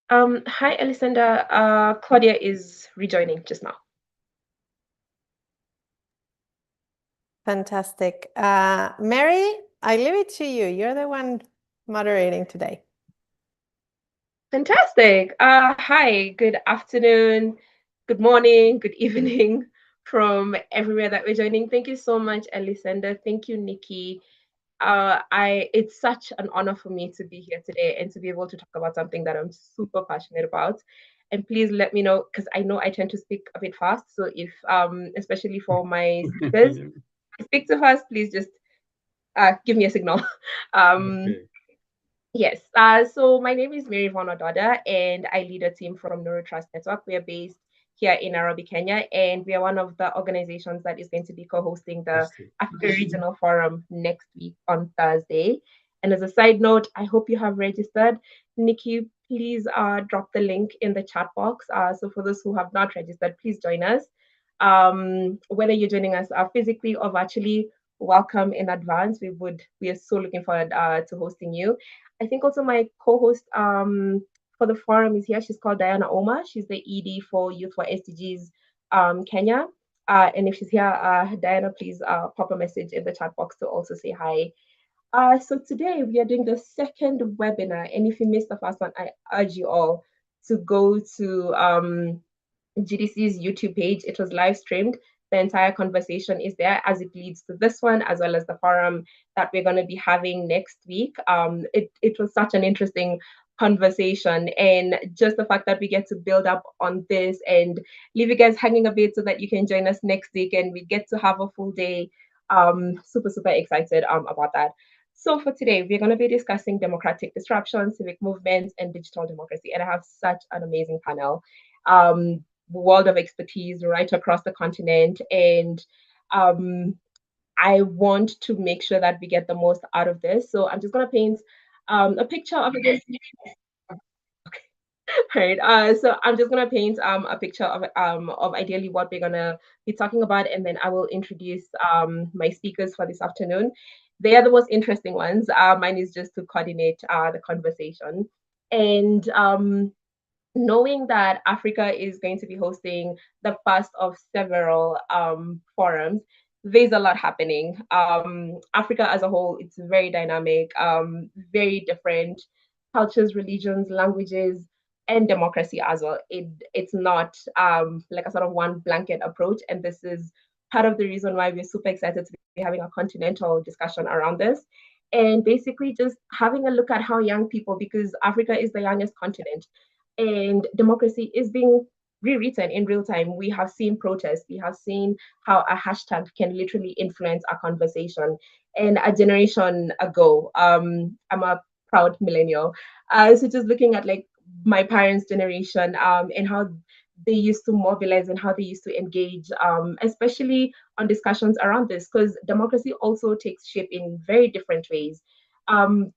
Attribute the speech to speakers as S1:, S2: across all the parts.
S1: Hi, Alessandra. Claudia is rejoining just now.
S2: Fantastic. Mary, I leave it to you. You're the one moderating today.
S1: Fantastic. Hi, good afternoon, good morning, good evening from everywhere that we're joining. Thank you so much, Alessandra. Thank you, Nikki. It's such an honor for me to be here today and to be able to talk about something that I'm super passionate about. And please let me know because I know I tend to speak a bit fast. So if especially for my speakers, speak too fast, please just give me a signal. um,
S3: Okay.
S1: Yes. So my name is Mary Von Odada, and I lead a team from Neurotrust Network. We are based here in Nairobi, Kenya, and we are one of the organizations that is going to be co-hosting the Africa Regional Forum next week on Thursday. And as a side note, I hope you have registered. Nikki, please drop the link in the chat box. So for those who have not registered, please join us. Whether you're joining us physically or virtually, welcome in advance. We are so looking forward to hosting you. I think also my co-host for the forum is here. She's called Diana Oma. She's the ED for Youth for SDGs Kenya. And if she's here, Diana, please pop a message in the chat box to also say hi. So today we are doing the second webinar, and if you missed the first one, I urge you all to go to GDC's YouTube page. It was live streamed. The entire conversation is there as it leads to this one, as well as the forum that we're going to be having next week. It was such an interesting conversation, and just the fact that we get to build up on this and leave you guys hanging a bit so that you can join us next week and we get to have a full day. Super, super excited about that. So for today, we're going to be discussing democratic disruption, civic movements, and digital democracy. And I have such an amazing panel. Um, World of expertise right across the continent. And I want to make sure that we get the most out of this. So I'm just going to paint a picture of this. Right. So I'm just gonna paint a picture of ideally what we're gonna be talking about, and then I will introduce my speakers for this afternoon. They are the most interesting ones. Mine is just to coordinate the conversation. And knowing that Africa is going to be hosting the first of several forums, there's a lot happening. Africa as a whole, it's very dynamic, very different cultures, religions, languages, and democracy as well. It's not like a sort of one blanket approach, and this is part of the reason why we're super excited to be having a continental discussion around this. And basically, just having a look at how young people, because Africa is the youngest continent, and democracy is being rewritten in real time. We have seen protests, we have seen how a hashtag can literally influence a conversation. And a generation ago, I'm a proud millennial. So just looking at like my parents' generation and how they used to mobilize and how they used to engage, especially on discussions around this, because democracy also takes shape in very different ways.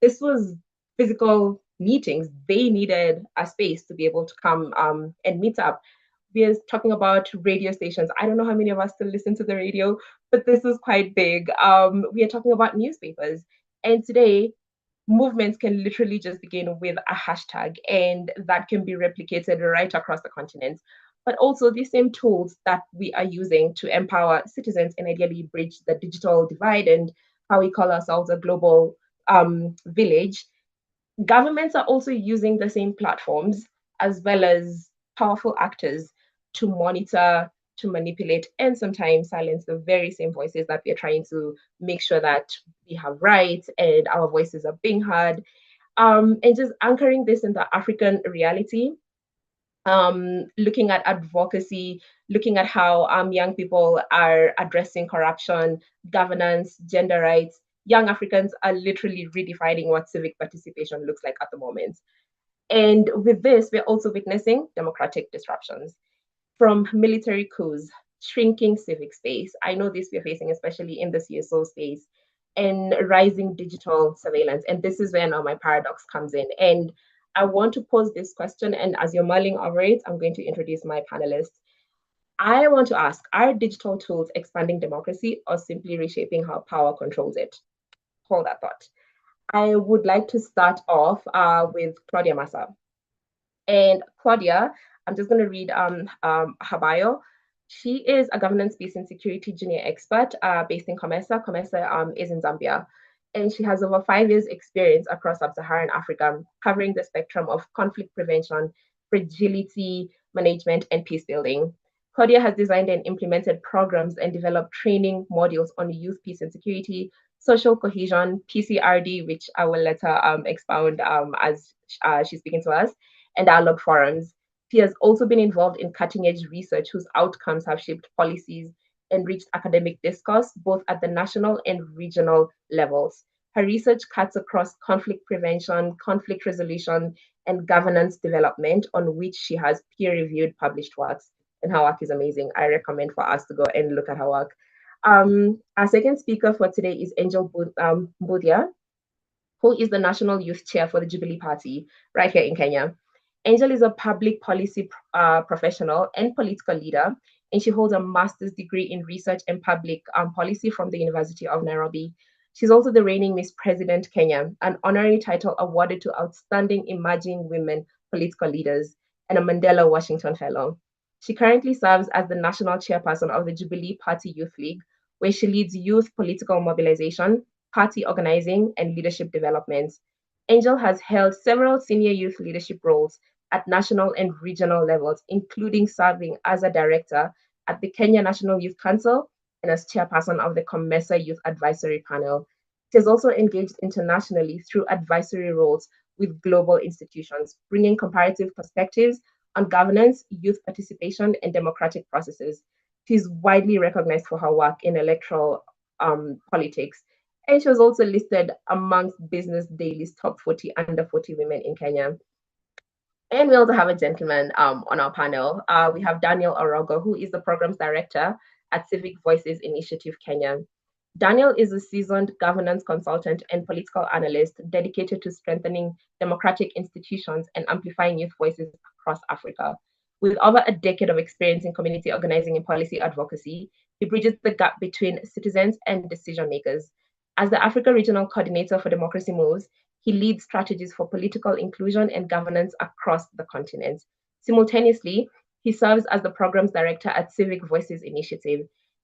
S1: This was physical meetings. They needed a space to be able to come and meet up. We are talking about radio stations. I don't know how many of us still listen to the radio, but this is quite big. We are talking about newspapers. And today, movements can literally just begin with a hashtag, and that can be replicated right across the continent. But also, these same tools that we are using to empower citizens and ideally bridge the digital divide and how we call ourselves a global village, governments are also using the same platforms as well as powerful actors to monitor, to manipulate, and sometimes silence the very same voices that we're trying to make sure that we have rights and our voices are being heard. And just anchoring this in the African reality, looking at advocacy, looking at how young people are addressing corruption, governance, gender rights. Young Africans are literally redefining what civic participation looks like at the moment. And with this, we're also witnessing democratic disruptions from military coups, shrinking civic space. I know this we're facing, especially in the CSO space, and rising digital surveillance. And this is where now my paradox comes in. And I want to pose this question. And as you're mulling over it, I'm going to introduce my panelists. I want to ask, are digital tools expanding democracy or simply reshaping how power controls it? Hold that thought. I would like to start off with Claudia Massa. And Claudia, I'm just going to read her bio. She is a governance, peace, and security junior expert based in Comesa. Comesa is in Zambia. And she has over 5 years' experience across sub-Saharan Africa, covering the spectrum of conflict prevention, fragility management, and peace building. Claudia has designed and implemented programs and developed training modules on youth, peace, and security, social cohesion, PCRD, which I will let her expound as she's speaking to us, and dialogue forums. She has also been involved in cutting edge research whose outcomes have shaped policies and reached academic discourse both at the national and regional levels. Her research cuts across conflict prevention, conflict resolution, and governance development, on which she has peer reviewed published works. And her work is amazing. I recommend for us to go and look at her work. Our second speaker for today is Angel Budia, who is the National Youth Chair for the Jubilee Party right here in Kenya. Angel is a public policy professional and political leader, and she holds a master's degree in research and public policy from the University of Nairobi. She's also the reigning Miss President Kenya, an honorary title awarded to outstanding emerging women political leaders, and a Mandela Washington Fellow. She currently serves as the national chairperson of the Jubilee Party Youth League, where she leads youth political mobilization, party organizing, and leadership development. Angel has held several senior youth leadership roles at national and regional levels, including serving as a director at the Kenya National Youth Council and as chairperson of the COMESA Youth Advisory Panel. She has also engaged internationally through advisory roles with global institutions, bringing comparative perspectives on governance, youth participation, and democratic processes. She is widely recognized for her work in electoral politics, and she was also listed amongst Business Daily's top 40 under 40 women in Kenya. And we also have a gentleman on our panel. We have Daniel Orogo, who is the programs director at Civic Voices Initiative Kenya. Daniel is a seasoned governance consultant and political analyst dedicated to strengthening democratic institutions and amplifying youth voices across Africa. With over a decade of experience in community organizing and policy advocacy, he bridges the gap between citizens and decision makers. As the Africa Regional Coordinator for Democracy Moves, he leads strategies for political inclusion and governance across the continent. Simultaneously, he serves as the programs director at Civic Voices Initiative.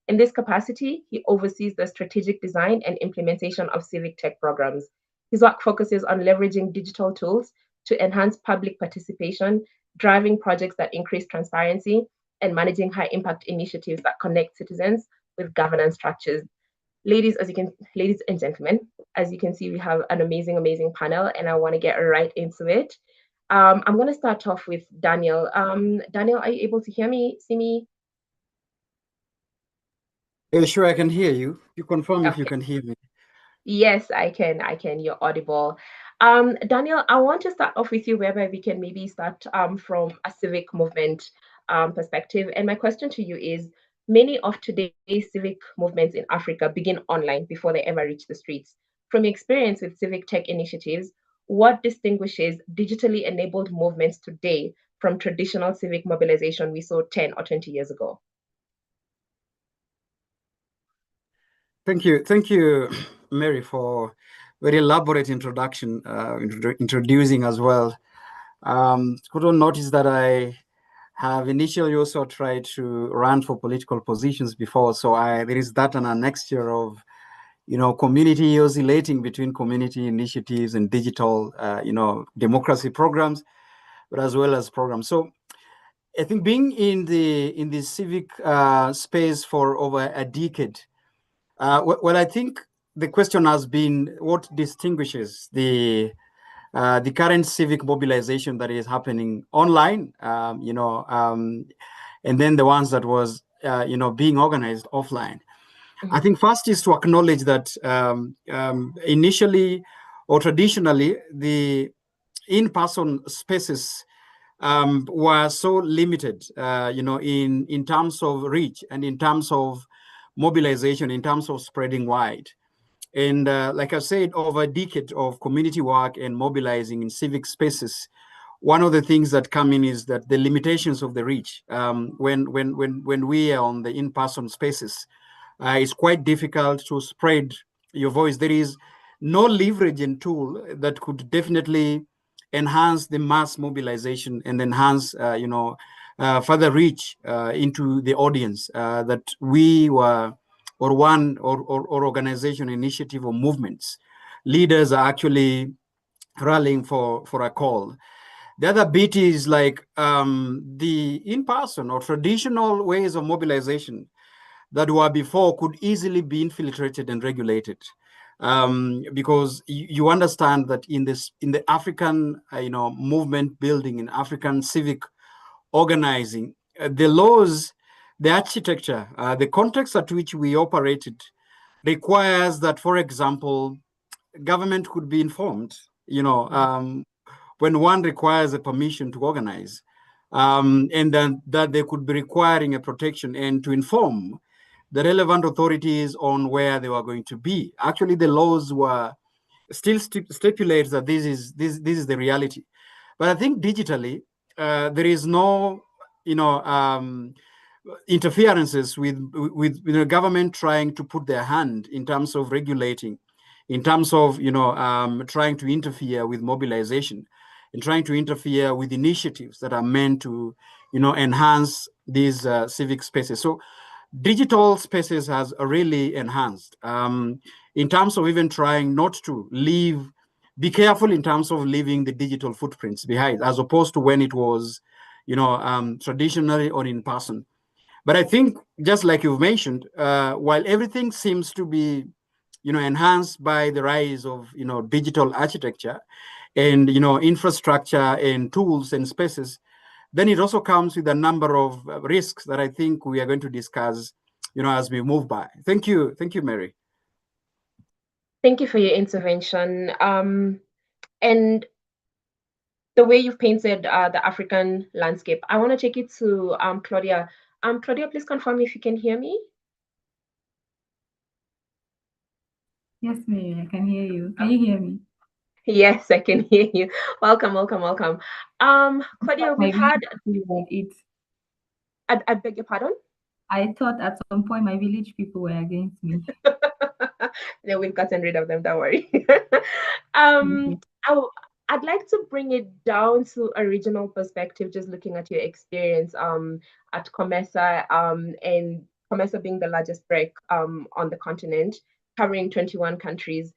S1: In this capacity, he oversees the strategic design and implementation of civic tech programs. His work focuses on leveraging digital tools to enhance public participation, driving projects that increase transparency, and managing high impact initiatives that connect citizens with governance structures. Ladies and gentlemen, as you can see, we have an amazing panel, and I want to get right into it. I'm going to start off with Daniel. Daniel, are you able to hear me, see me?
S3: Yeah, sure, I can hear you. You confirm if
S1: Okay.
S3: you can hear me.
S1: Yes, I can. You're audible. Daniel, I want to start off with you, whereby we can maybe start from a civic movement perspective. And my question to you is, many of today's civic movements in Africa begin online before they ever reach the streets. From your experience with civic tech initiatives, what distinguishes digitally enabled movements today from traditional civic mobilization we saw 10 or 20 years ago?
S3: Thank you, Mary, for very elaborate introduction, introducing as well. Couldn't notice that I have initially also tried to run for political positions before, so there is that an admixture of, community oscillating between community initiatives and digital, democracy programs, but as well as programs. So I think being in the civic space for over a decade. Well, I think the question has been what distinguishes the current civic mobilization that is happening online, and then the ones that was, being organized offline. I think first is to acknowledge that initially or traditionally, the in-person spaces were so limited, in terms of reach and in terms of mobilization, in terms of spreading wide. And like I said, over a decade of community work and mobilizing in civic spaces, one of the things that come in is that the limitations of the reach. When we are on the in-person spaces, it's quite difficult to spread your voice. There is no leverage and tool that could definitely enhance the mass mobilization and enhance, further reach into the audience that we were, or one or organization, initiative, or movements leaders are actually rallying for a call. The other bit is like the in-person or traditional ways of mobilization that were before could easily be infiltrated and regulated, because you understand that in the African movement building, in African civic organizing, the laws, the architecture, the context at which we operated requires that, for example, government could be informed, when one requires a permission to organize, and then that they could be requiring a protection and to inform the relevant authorities on where they were going to be. Actually, the laws were still stipulates that this is the reality. But I think digitally, there is no, interferences with the government trying to put their hand in terms of regulating, in terms of trying to interfere with mobilization, and trying to interfere with initiatives that are meant to enhance these civic spaces. So digital spaces has really enhanced, in terms of even trying not to be careful in terms of leaving the digital footprints behind, as opposed to when it was traditionally or in person. But I think, just like you've mentioned, while everything seems to be enhanced by the rise of digital architecture and infrastructure and tools and spaces, then it also comes with a number of risks that I think we are going to discuss as we move by. Thank you, Mary.
S1: Thank you for your intervention. And the way you've painted the African landscape, I want to take it to Claudia. Claudia, please confirm if you can hear me.
S4: Yes, Mary, I can hear you. Can you hear me?
S1: Yes, I can hear you. Welcome. Claudia, we've had
S4: it.
S1: I beg your pardon?
S4: I thought at some point my village people were against me.
S1: No, we've gotten rid of them, don't worry. I'd like to bring it down to a regional perspective, just looking at your experience at COMESA, and COMESA being the largest break on the continent, covering 21 countries.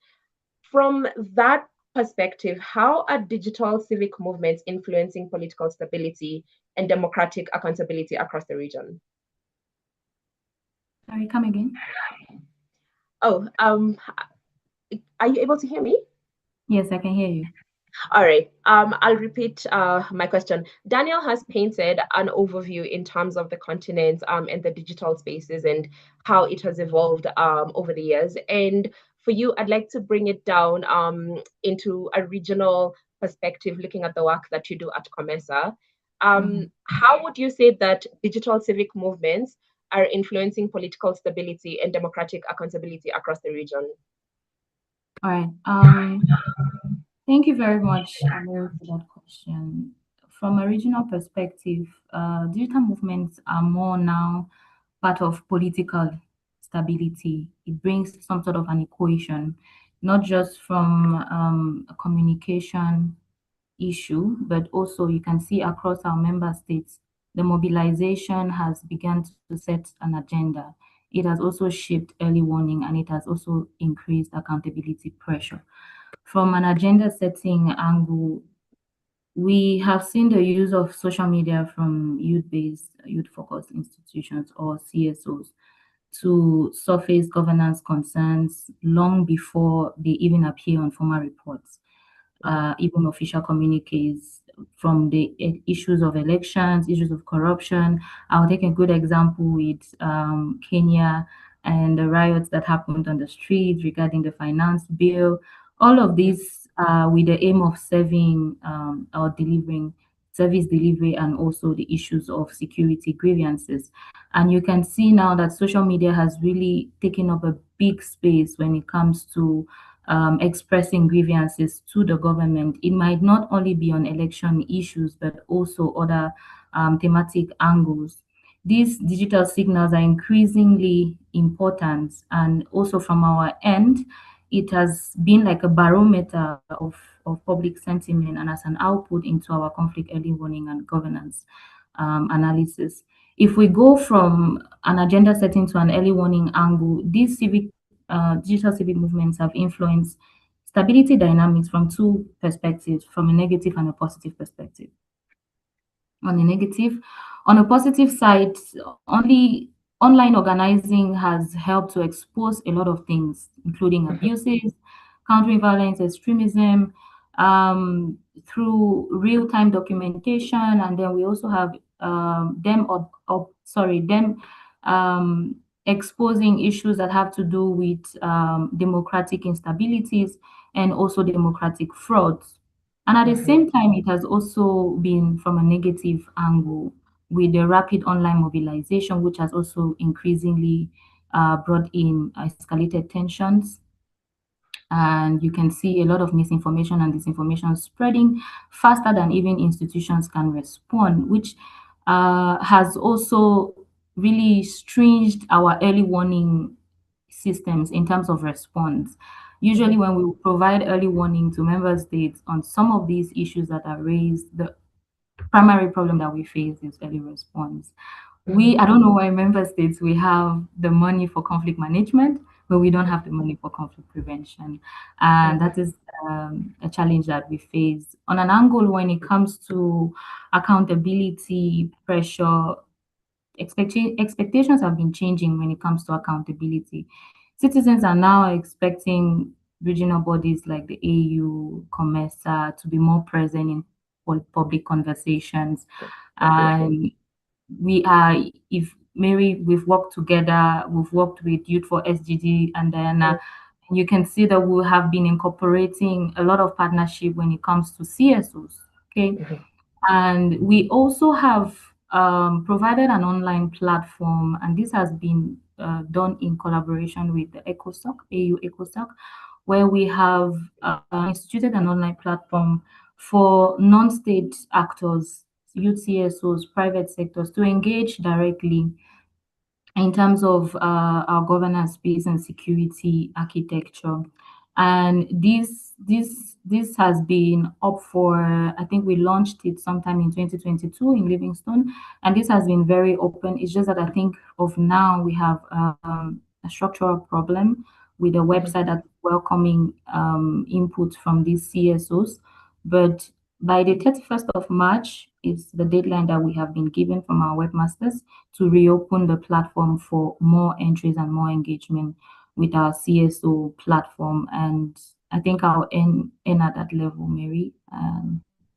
S1: From that perspective, how are digital civic movements influencing political stability and democratic accountability across the region?
S4: Sorry, come again?
S1: Oh, are you able to hear me?
S4: Yes, I can hear you.
S1: All right. I'll repeat my question. Daniel has painted an overview in terms of the continent and the digital spaces and how it has evolved over the years. And for you, I'd like to bring it down into a regional perspective, looking at the work that you do at COMESA. How would you say that digital civic movements are influencing political stability and democratic accountability across the region?
S4: All right. Thank you very much, Amir, for that question. From a regional perspective, digital movements are more now part of political stability. It brings some sort of an equation, not just from a communication issue, but also you can see across our member states, the mobilization has begun to set an agenda. It has also shaped early warning, and it has also increased accountability pressure. From an agenda setting angle, we have seen the use of social media from youth-based, youth-focused institutions or CSOs to surface governance concerns long before they even appear on formal reports, even official communiques, from the issues of elections, issues of corruption. I'll take a good example with Kenya and the riots that happened on the streets regarding the finance bill. All of these with the aim of serving or delivering service delivery, and also the issues of security grievances. And you can see now that social media has really taken up a big space when it comes to expressing grievances to the government. It might not only be on election issues, but also other thematic angles. These digital signals are increasingly important, and also from our end, it has been like a barometer of of public sentiment and as an output into our conflict early warning and governance analysis. If we go from an agenda setting to an early warning angle, these digital civic movements have influenced stability dynamics from two perspectives, from a negative and a positive perspective. On a positive side, only online organizing has helped to expose a lot of things, including abuses, countering violence, extremism, through real-time documentation, and then we also have them exposing issues that have to do with democratic instabilities and also democratic frauds. And at the same time, it has also been from a negative angle with the rapid online mobilization, which has also increasingly brought in escalated tensions. And you can see a lot of misinformation and disinformation spreading faster than even institutions can respond, which has also really stringed our early warning systems in terms of response. Usually when we provide early warning to member states on some of these issues that are raised, the primary problem that we face is early response. I don't know why member states, we have the money for conflict management, but we don't have the money for conflict prevention. And that is a challenge that we face. On an angle, when it comes to accountability, pressure, expectations have been changing when it comes to accountability. Citizens are now expecting regional bodies like the AU, COMESA to be more present in public conversations. And if Mary, we've worked together, we've worked with Youth for SGD and Diana, you can see that we have been incorporating a lot of partnership when it comes to CSOs, okay? And we also have provided an online platform, and this has been done in collaboration with the ECOSOC, AU ECOSOC, where we have instituted an online platform for non-state actors, youth CSOs, private sectors, to engage directly in terms of our governance, peace and security architecture. And this has been up for, I think we launched it sometime in 2022 in Livingstone, and this has been very open. It's just that I think of now we have a structural problem with a website that's welcoming input from these CSOs. But by the 31st of March is the deadline that we have been given from our webmasters to reopen the platform for more entries and more engagement with our CSO platform. And I think I'll end at that level, Mary.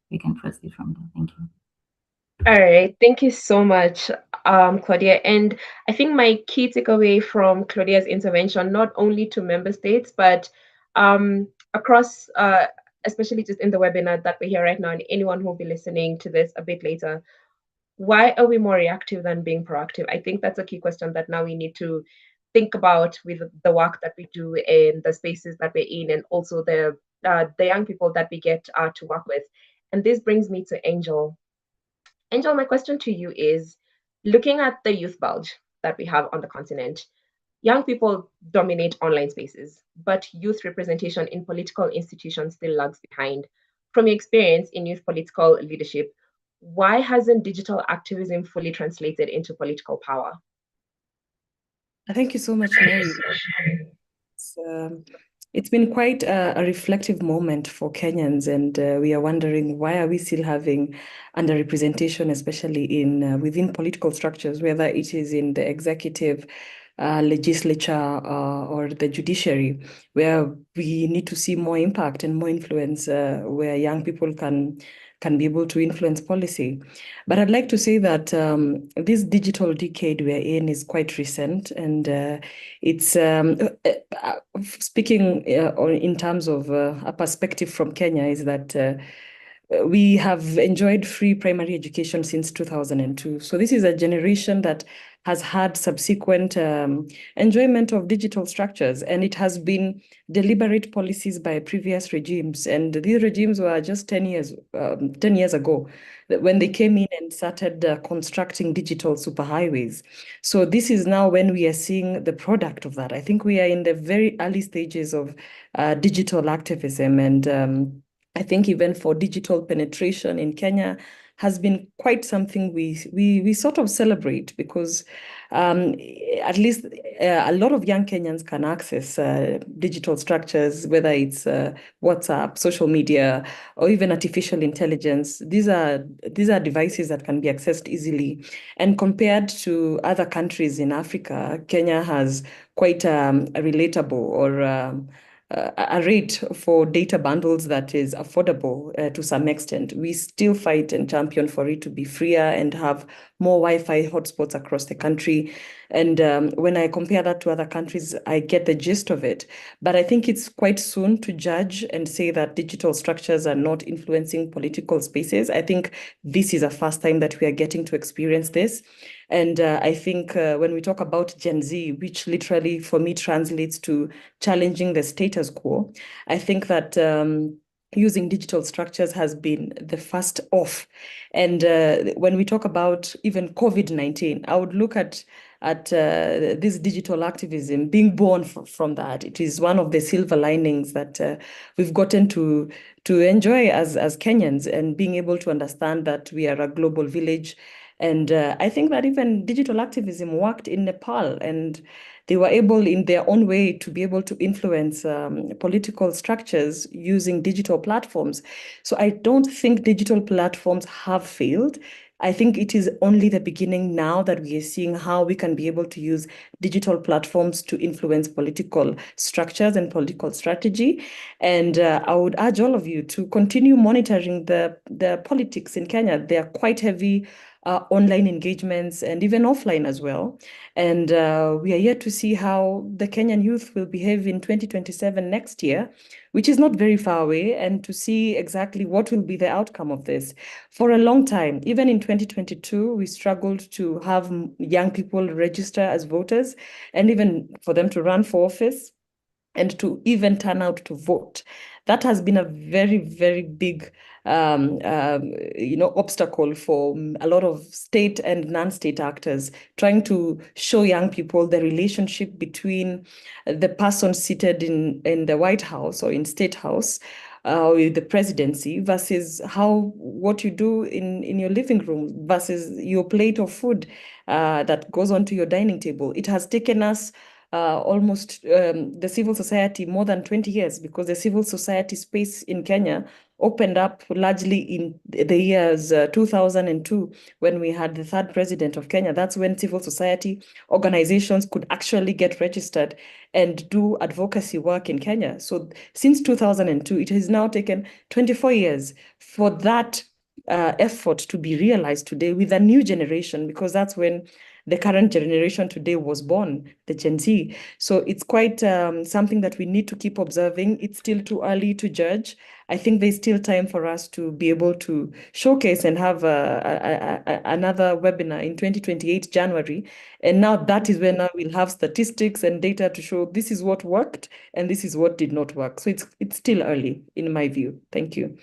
S4: We can proceed from there. Thank you.
S1: All right, thank you so much, Claudia. And I think my key takeaway from Claudia's intervention, not only to member states, but across, especially just in the webinar that we're here right now, and anyone who will be listening to this a bit later, why are we more reactive than being proactive? I think that's a key question that now we need to think about with the work that we do in the spaces that we're in, and also the young people that we get to work with. And this brings me to Angel. Angel, my question to you is, looking at the youth bulge that we have on the continent, young people dominate online spaces, but youth representation in political institutions still lags behind. From your experience in youth political leadership, why hasn't digital activism fully translated into political power?
S5: Thank you so much, Mary. It's been quite a reflective moment for Kenyans, and we are wondering, why are we still having underrepresentation, especially in within political structures, whether it is in the executive, legislature, or the judiciary, where we need to see more impact and more influence, where young people can be able to influence policy. But I'd like to say that this digital decade we're in is quite recent, and it's speaking in terms of a perspective from Kenya, is that we have enjoyed free primary education since 2002. So this is a generation that has had subsequent enjoyment of digital structures, and it has been deliberate policies by previous regimes. And these regimes were just 10 years ago when they came in and started constructing digital superhighways. So this is now when we are seeing the product of that. I think we are in the very early stages of digital activism, and I think even for digital penetration in Kenya has been quite something we sort of celebrate, because at least a lot of young Kenyans can access digital structures, whether it's WhatsApp, social media, or even artificial intelligence. These are devices that can be accessed easily. And compared to other countries in Africa, Kenya has quite a relatable or a rate for data bundles that is affordable to some extent. We still fight and champion for it to be freer and have more Wi-Fi hotspots across the country. And when I compare that to other countries, I get the gist of it. But I think it's quite soon to judge and say that digital structures are not influencing political spaces. I think this is a first time that we are getting to experience this. And I think when we talk about Gen Z, which literally for me translates to challenging the status quo, I think that using digital structures has been the first off. And when we talk about even COVID-19, I would look at this digital activism being born from that. It is one of the silver linings that we've gotten to enjoy as Kenyans, and being able to understand that we are a global village. And I think that even digital activism worked in Nepal, and they were able in their own way to be able to influence political structures using digital platforms. So I don't think digital platforms have failed. I think it is only the beginning now that we are seeing how we can be able to use digital platforms to influence political structures and political strategy. And I would urge all of you to continue monitoring the politics in Kenya. They are quite heavy online engagements and even offline as well. And we are yet to see how the Kenyan youth will behave in 2027 next year, which is not very far away, and to see exactly what will be the outcome of this. For a long time, even in 2022, we struggled to have young people register as voters, and even for them to run for office and to even turn out to vote. That has been a very, very big obstacle for a lot of state and non-state actors, trying to show young people the relationship between the person seated in the White House or in State House with the presidency versus what you do in your living room versus your plate of food that goes onto your dining table. It has taken us almost the civil society more than 20 years, because the civil society space in Kenya opened up largely in the years 2002, when we had the third president of Kenya. That's when civil society organizations could actually get registered and do advocacy work in Kenya. So since 2002, it has now taken 24 years for that effort to be realized today with a new generation, because that's when the current generation today was born, the Gen Z. So it's quite something that we need to keep observing. It's still too early to judge. I think there's still time for us to be able to showcase and have another webinar in 2028 January. And now that is when we'll have statistics and data to show this is what worked and this is what did not work. So it's still early, in my view. Thank you.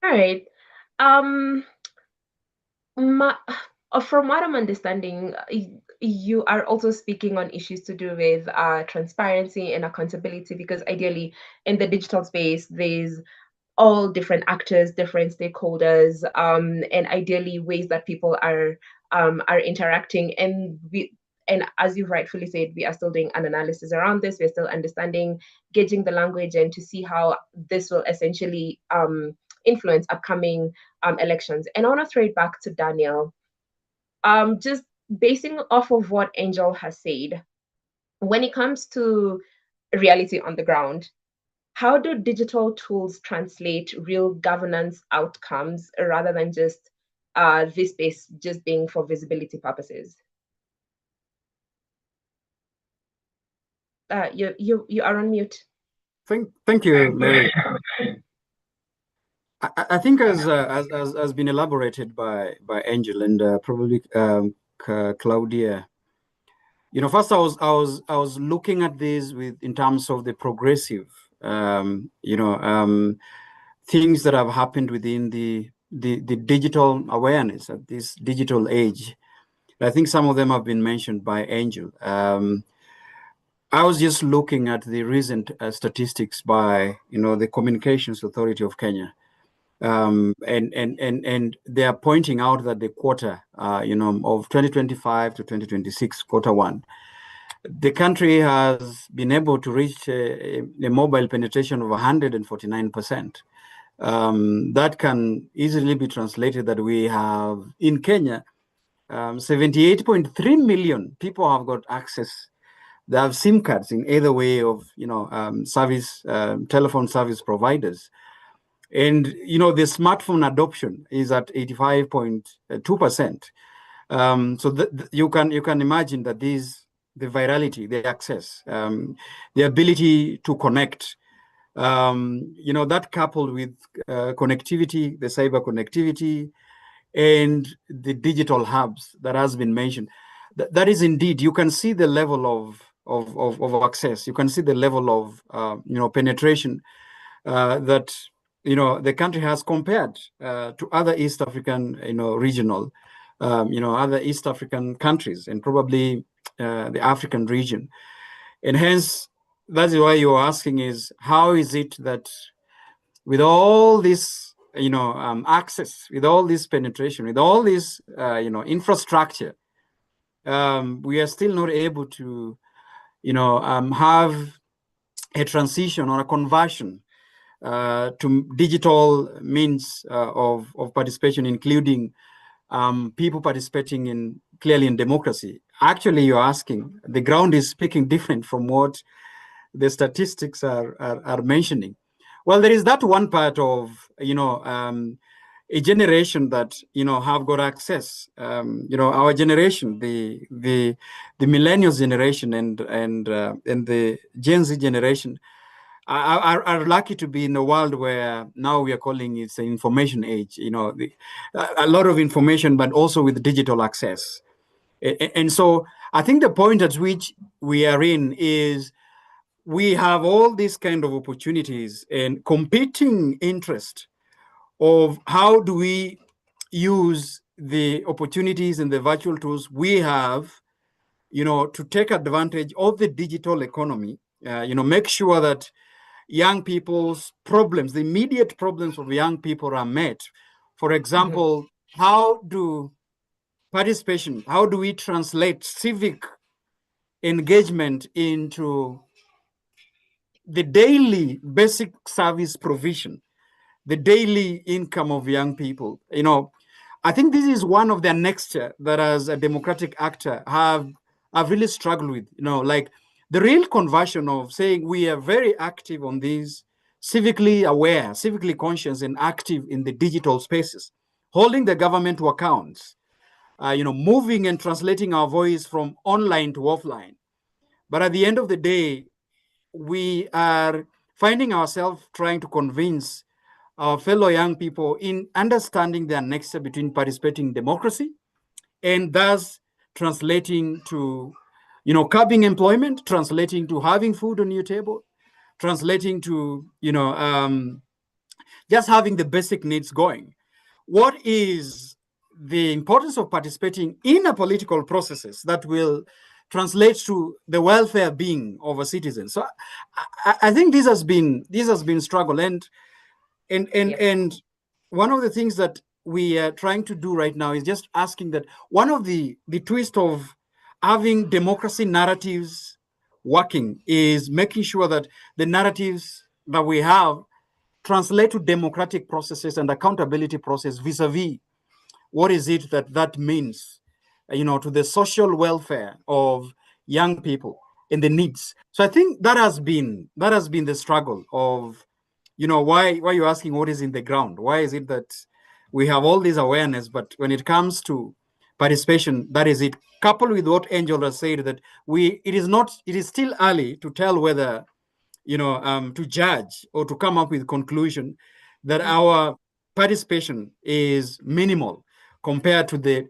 S1: All right. From what I'm understanding, you are also speaking on issues to do with transparency and accountability, because ideally in the digital space, there's all different actors, different stakeholders, and ideally ways that people are interacting. And as you've rightfully said, we are still doing an analysis around this. We're still understanding, gauging the language, and to see how this will essentially influence upcoming elections. And I want to throw it back to Daniel. Just basing off of what Angel has said, when it comes to reality on the ground, how do digital tools translate real governance outcomes rather than just this space just being for visibility purposes? You are on mute.
S3: Thank you, Mary. I think as has been elaborated by Angel and probably Claudia. First I was looking at this in terms of the progressive, things that have happened within the digital awareness at this digital age. I think some of them have been mentioned by Angel. I was just looking at the recent statistics by, the Communications Authority of Kenya. And they are pointing out that the quarter, of 2025 to 2026, quarter one, the country has been able to reach a mobile penetration of 149%. That can easily be translated that we have in Kenya, 78.3 million people have got access. They have SIM cards in either way of, service, telephone service providers. And, the smartphone adoption is at 85.2%. So you can imagine that the virality, the access, the ability to connect, that coupled with connectivity, the cyber connectivity, and the digital hubs that has been mentioned, that is indeed, you can see the level of access. You can see the level of, penetration that, the country has compared to other East African, regional, other East African countries, and probably the African region. And hence, that's why you're asking is, how is it that with all this, access, with all this penetration, with all this, infrastructure, we are still not able to, have a transition or a conversion to digital means of participation, including people participating clearly in democracy. Actually, you're asking, the ground is speaking different from what the statistics are mentioning. Well, there is that one part of, a generation that, have got access. Our generation, the millennials generation and the Gen Z generation are lucky to be in a world where now we are calling it an information age. A lot of information, but also with digital access. And so I think the point at which we are in is we have all these kind of opportunities and competing interest of how do we use the opportunities and the virtual tools we have, to take advantage of the digital economy, make sure that young people's problems, the immediate problems of young people are met. For example, how do we translate civic engagement into the daily basic service provision, the daily income of young people? I think this is one of the next that as a democratic actor I've really struggled with, like the real conversion of saying we are very active on these, civically aware, civically conscious, and active in the digital spaces, holding the government to accounts, moving and translating our voice from online to offline. But at the end of the day, we are finding ourselves trying to convince our fellow young people in understanding the nexus between participating in democracy and thus translating to, curbing employment, translating to having food on your table, translating to, just having the basic needs going. What is the importance of participating in a political processes that will translate to the welfare being of a citizen? So I think this has been struggle, and one of the things that we are trying to do right now is just asking that one of the twist of having democracy narratives working is making sure that the narratives that we have translate to democratic processes and accountability process vis-a-vis what is it that means, to the social welfare of young people and the needs. So I think that has been the struggle of, why you're asking what is in the ground. Why is it that we have all this awareness, but when it comes to participation, that is it. Coupled with what Angel has said, that it is still early to tell whether, to judge or to come up with conclusion that our participation is minimal compared to the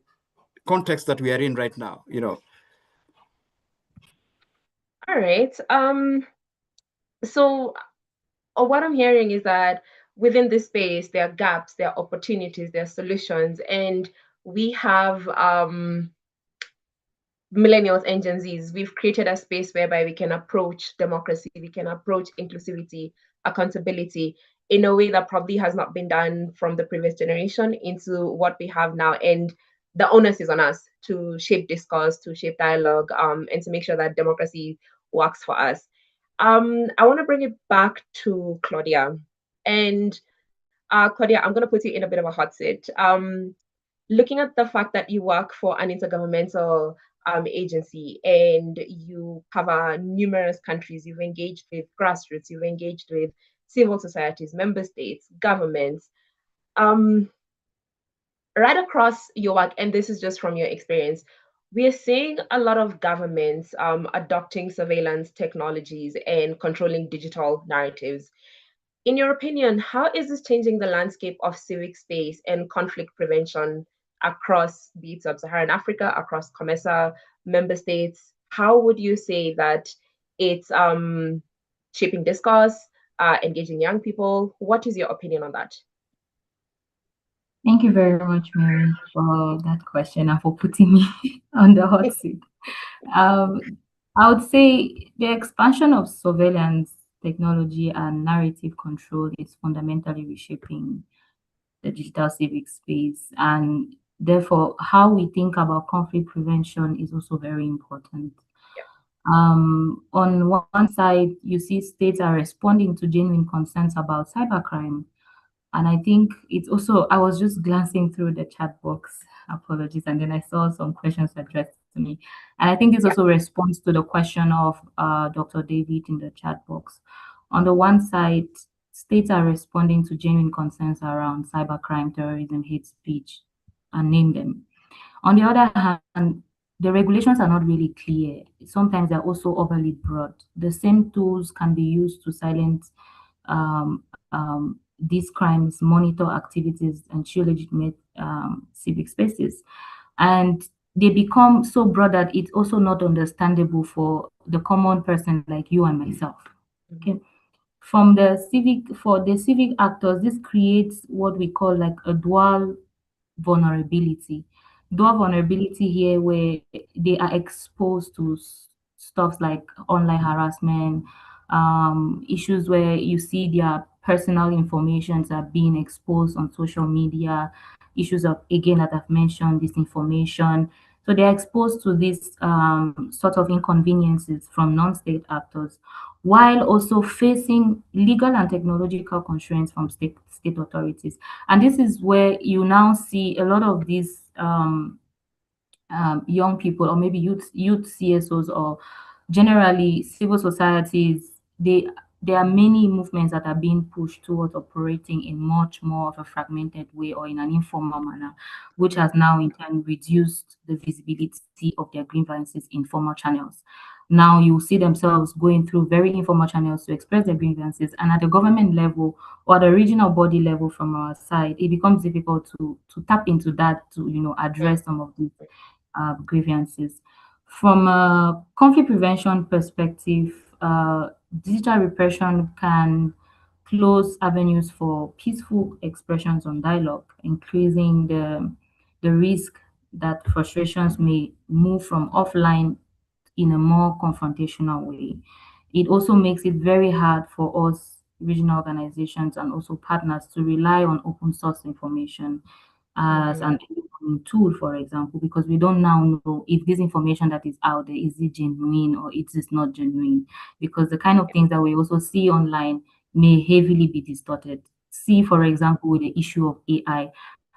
S3: context that we are in right now.
S1: All right. So what I'm hearing is that within this space, there are gaps, there are opportunities, there are solutions, and we have millennials and Gen Zs, we've created a space whereby we can approach democracy, we can approach inclusivity, accountability in a way that probably has not been done from the previous generation into what we have now. And the onus is on us to shape discourse, to shape dialogue, and to make sure that democracy works for us. I want to bring it back to Claudia. And Claudia, I'm going to put you in a bit of a hot seat. Looking at the fact that you work for an intergovernmental agency and you cover numerous countries, you've engaged with grassroots, you've engaged with civil societies, member states, governments, right across your work, and this is just from your experience, we are seeing a lot of governments adopting surveillance technologies and controlling digital narratives. In your opinion, how is this changing the landscape of civic space and conflict prevention across be it sub-Saharan Africa, across COMESA member states? How would you say that it's shaping discourse, engaging young people? What is your opinion on that?
S4: Thank you very much, Mary, for that question and for putting me on the hot seat. I would say the expansion of surveillance technology and narrative control is fundamentally reshaping the digital civic space. And therefore, how we think about conflict prevention is also very important. On one side, you see states are responding to genuine concerns about cybercrime. And I think it's also, I was just glancing through the chat box, apologies, and then I saw some questions addressed to me. And I think this also responds to the question of Dr. David in the chat box. On the one side, states are responding to genuine concerns around cybercrime, terrorism, hate speech, and name them. On the other hand, the regulations are not really clear. Sometimes they're also overly broad. The same tools can be used to silence um, these crimes, monitor activities, and ensure legitimate civic spaces. And they become so broad that it's also not understandable for the common person like you and myself. Okay. For the civic actors, this creates what we call like a dual vulnerability. Dual vulnerability here where they are exposed to stuff like online harassment, issues where you see their personal informations are being exposed on social media, issues of, again, that I've mentioned, disinformation. So they're exposed to these sort of inconveniences from non-state actors, while also facing legal and technological constraints from state authorities. And this is where you now see a lot of these young people, or maybe youth CSOs, or generally civil societies. There are many movements that are being pushed towards operating in much more of a fragmented way or in an informal manner, which has now in turn reduced the visibility of their grievances in formal channels. Now you see themselves going through very informal channels to express their grievances, and at the government level or the regional body level from our side, it becomes difficult to tap into that to address some of these grievances. From a conflict prevention perspective, digital repression can close avenues for peaceful expressions on dialogue, increasing the risk that frustrations may move from offline in a more confrontational way. It also makes it very hard for us regional organizations and also partners to rely on open source information as an tool, for example, because we don't now know if this information that is out there, is it genuine or it is not genuine, because the kind of things that we also see online may heavily be distorted. See, for example, with the issue of AI,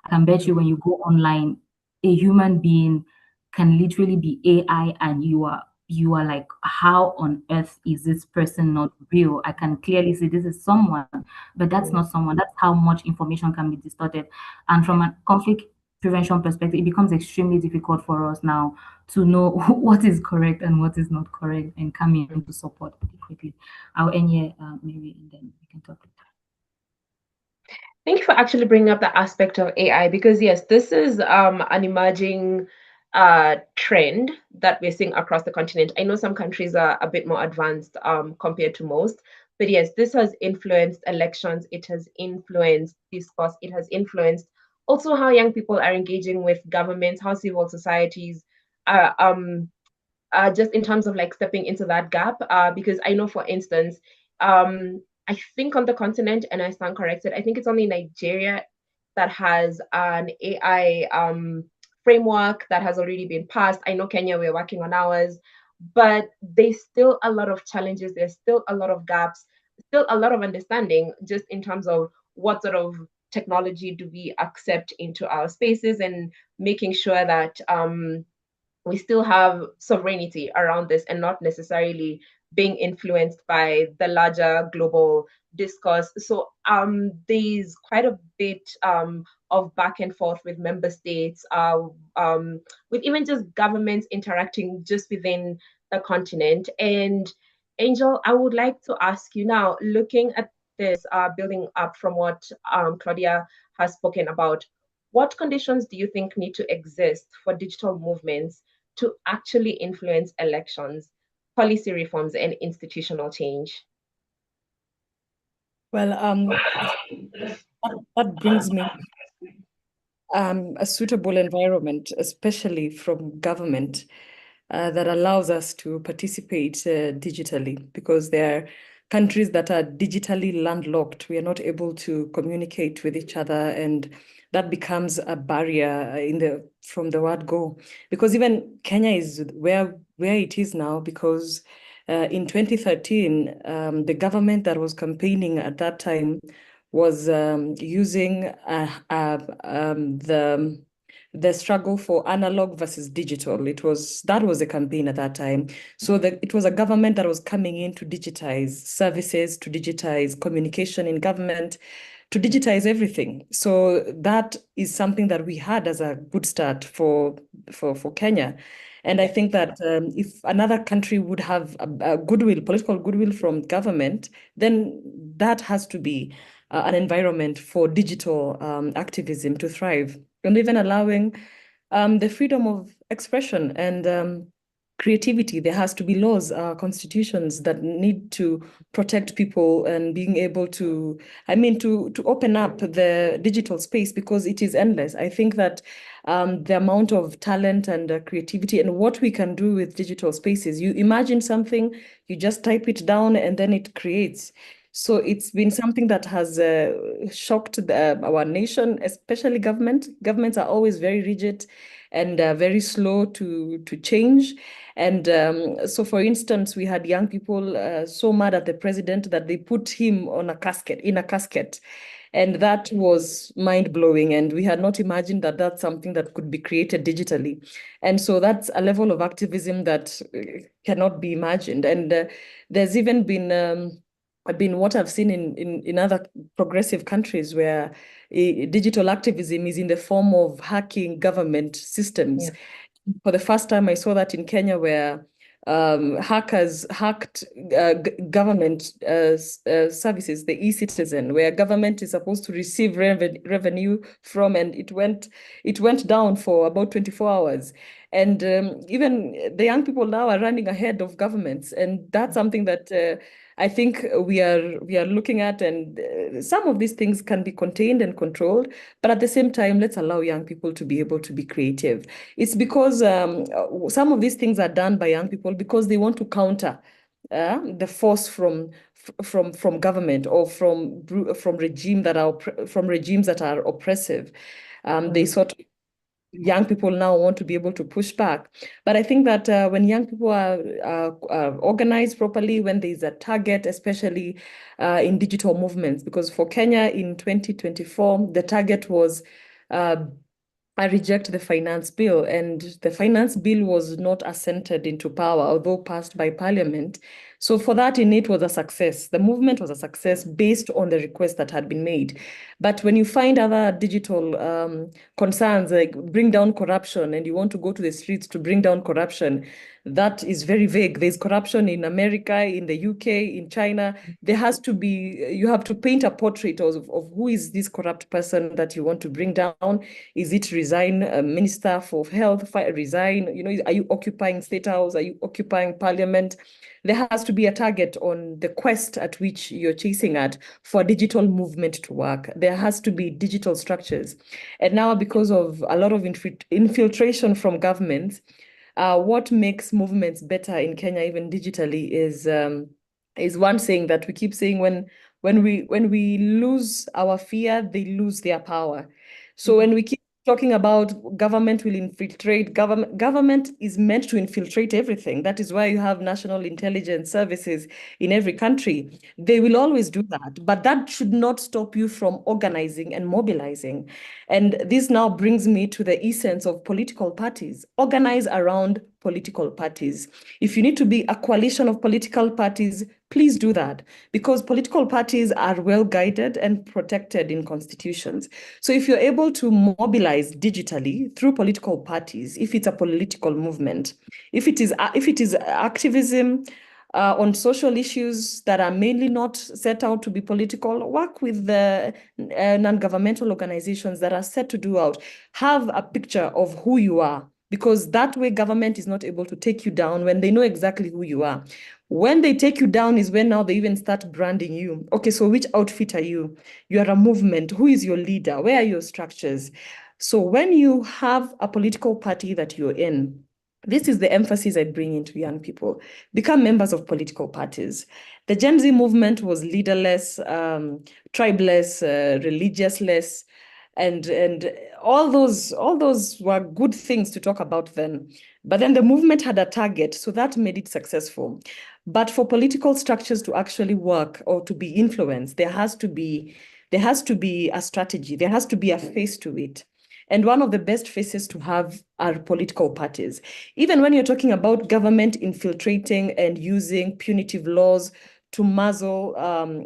S4: I can bet you when you go online, a human being can literally be AI, and you are like, how on earth is this person not real? I can clearly see this is someone, but that's not someone. That's how much information can be distorted. And from a conflict prevention perspective, it becomes extremely difficult for us now to know what is correct and what is not correct and come in to support pretty quickly. I'll end here, Mary, and then we can talk.
S1: Thank you for actually bringing up the aspect of AI, because yes, this is an emerging trend that we're seeing across the continent. I know some countries are a bit more advanced compared to most, but yes, this has influenced elections, it has influenced discourse, it has influenced also how young people are engaging with governments, how civil societies are just in terms of like stepping into that gap, because I know, for instance, I think on the continent, and I stand corrected, I think it's only Nigeria that has an AI framework that has already been passed. I know Kenya, we're working on ours, but there's still a lot of challenges. There's still a lot of gaps, still a lot of understanding just in terms of what sort of technology do we accept into our spaces, and making sure that we still have sovereignty around this and not necessarily being influenced by the larger global discourse. So there's quite a bit of back and forth with member states, with even just governments interacting just within the continent. And Angel, I would like to ask you now, looking at this, building up from what Claudia has spoken about, what conditions do you think need to exist for digital movements to actually influence elections, policy reforms, and institutional change?
S5: Well, that brings me a suitable environment, especially from government, that allows us to participate digitally, because there are countries that are digitally landlocked. We are not able to communicate with each other, and that becomes a barrier from the word go. Because even Kenya is where it is now, because in 2013, the government that was campaigning at that time was using the struggle for analog versus digital. That was the campaign at that time. So it was a government that was coming in to digitize services, to digitize communication in government, to digitize everything. So that is something that we had as a good start for Kenya. And I think that if another country would have a goodwill, political goodwill from government, then that has to be an environment for digital activism to thrive, and even allowing the freedom of expression and creativity. There has to be laws, constitutions that need to protect people, and being able to, to open up the digital space, because it is endless. I think that the amount of talent and creativity and what we can do with digital spaces, you imagine something, you just type it down, and then it creates. So it's been something that has shocked our nation, especially government. Governments are always very rigid and very slow to change. And so, for instance, we had young people so mad at the president that they put him in a casket. And that was mind-blowing. And we had not imagined that that's something that could be created digitally. And so that's a level of activism that cannot be imagined. And there's even been what I've seen in other progressive countries, where digital activism is in the form of hacking government systems. Yeah. For the first time, I saw that in Kenya, where hackers hacked government services, the e-citizen, where government is supposed to receive revenue from, and it went down for about 24 hours. And even the young people now are running ahead of governments, and that's something that I think we are looking at, and some of these things can be contained and controlled, but at the same time, let's allow young people to be able to be creative. It's because some of these things are done by young people because they want to counter the force from government, or from regimes that are oppressive. They sort of, young people now want to be able to push back. But I think that when young people are organized properly, when there's a target, especially in digital movements, because for Kenya in 2024, the target was I reject the finance bill, and the finance bill was not assented into power, although passed by parliament. So for that, in it was a success. The movement was a success based on the request that had been made. But when you find other digital concerns, like bring down corruption, and you want to go to the streets to bring down corruption, that is very vague. There's corruption in America, in the UK, in China. There has to be, you have to paint a portrait of who is this corrupt person that you want to bring down. Is it resign, Minister for Health, resign? Are you occupying State House? Are you occupying Parliament? There has to be a target on the quest at which you're chasing at for digital movement to work. There has to be digital structures. And now, because of a lot of infiltration from governments, what makes movements better in Kenya, even digitally, is one saying that we keep saying, when we lose our fear, they lose their power. So when we keep talking about government will infiltrate, government is meant to infiltrate everything. That is why you have national intelligence services in every country. They will always do that, but that should not stop you from organizing and mobilizing. And this now brings me to the essence of political parties. Organize around political parties. If you need to be a coalition of political parties, please do that, because political parties are well guided and protected in constitutions. So if you're able to mobilize digitally through political parties, if it's a political movement, if it is activism on social issues that are mainly not set out to be political, work with the non-governmental organizations that are set to do out. Have a picture of who you are, because that way government is not able to take you down when they know exactly who you are. When they take you down is when now they even start branding you. Okay, so which outfit are you? You are a movement. Who is your leader? Where are your structures? So when you have a political party that you're in, this is the emphasis I bring into young people. Become members of political parties. The Gen Z movement was leaderless, tribeless, religiousless, and all those were good things to talk about then. But then the movement had a target, so that made it successful. But for political structures to actually work or to be influenced, there has to be a strategy, there has to be a face to it. And one of the best faces to have are political parties. Even when you're talking about government infiltrating and using punitive laws to muzzle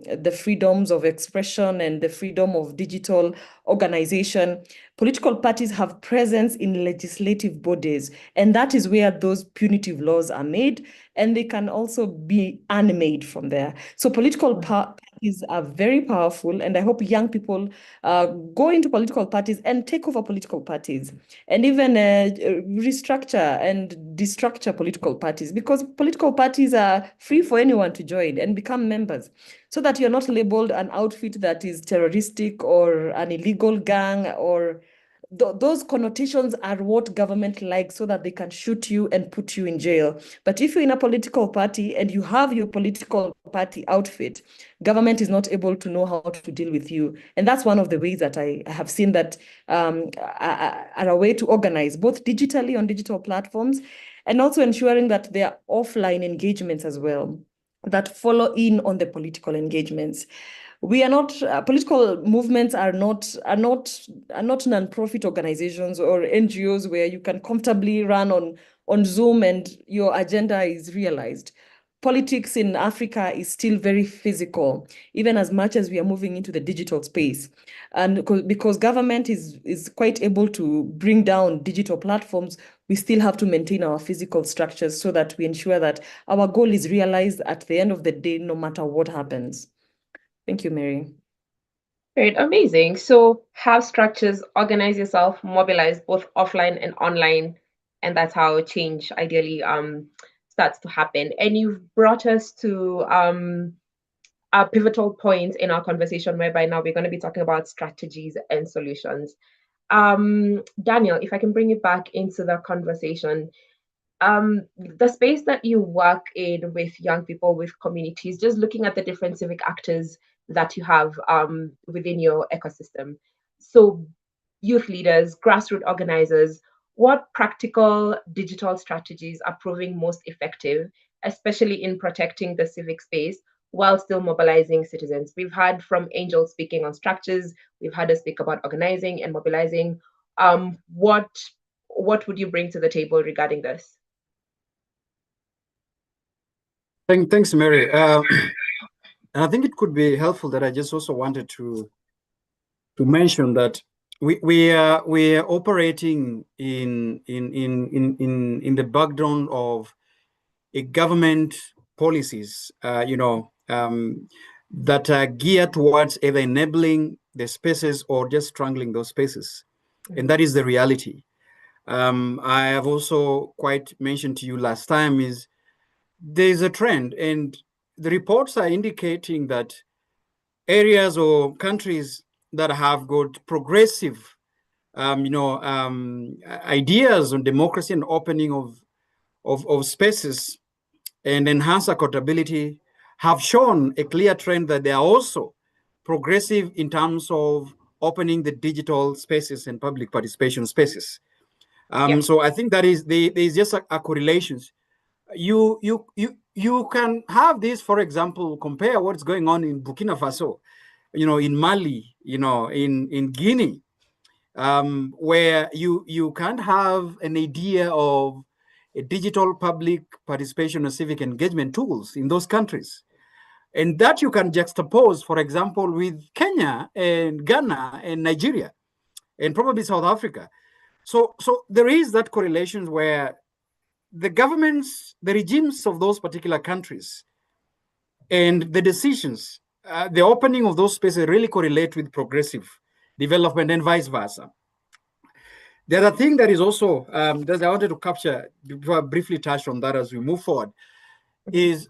S5: the freedoms of expression and the freedom of digital organization, political parties have presence in legislative bodies. And that is where those punitive laws are made, and they can also be unmade from there. So political parties are very powerful, and I hope young people go into political parties and take over political parties, and even restructure and destructure political parties, because political parties are free for anyone to join and become members, so that you're not labeled an outfit that is terroristic or an illegal gang, or those connotations are what government likes, so that they can shoot you and put you in jail. But if you're in a political party and you have your political party outfit, government is not able to know how to deal with you. And that's one of the ways that I have seen that are a way to organize, both digitally on digital platforms, and also ensuring that there are offline engagements as well that follow in on the political engagements. We are not political movements are not non-profit organizations or NGOs where you can comfortably run on Zoom and your agenda is realized. Politics in Africa is still very physical, even as much as we are moving into the digital space. And because government is quite able to bring down digital platforms, we still have to maintain our physical structures so that we ensure that our goal is realized at the end of the day, no matter what happens. Thank you, Mary.
S1: Great, amazing. So have structures, organize yourself, mobilize both offline and online, and that's how change ideally starts to happen. And you've brought us to a pivotal point in our conversation, whereby now we're going to be talking about strategies and solutions. Daniel, if I can bring you back into the conversation, the space that you work in with young people, with communities, just looking at the different civic actors that you have within your ecosystem. So youth leaders, grassroots organizers, what practical digital strategies are proving most effective, especially in protecting the civic space while still mobilizing citizens? We've heard from Angel speaking on structures. We've heard her speak about organizing and mobilizing. What would you bring to the table regarding this?
S3: Thanks, Mary. And I think it could be helpful that I just also wanted to mention that we are operating in the background of a government policies, that are geared towards either enabling the spaces or just strangling those spaces, and that is the reality. I have also quite mentioned to you last time is there's a trend, and the reports are indicating that areas or countries that have got progressive, ideas on democracy and opening of of spaces and enhance accountability have shown a clear trend that they are also progressive in terms of opening the digital spaces and public participation spaces. So I think that is there is just a correlation. You can have this, for example, compare what's going on in Burkina Faso, in Mali, in Guinea, where you can't have an idea of a digital public participation and civic engagement tools in those countries. And that you can juxtapose, for example, with Kenya and Ghana and Nigeria and probably South Africa. So there is that correlation where the governments, the regimes of those particular countries and the decisions, the opening of those spaces really correlate with progressive development and vice versa. The other thing that is also, that I wanted to capture before I briefly touch on that as we move forward, is,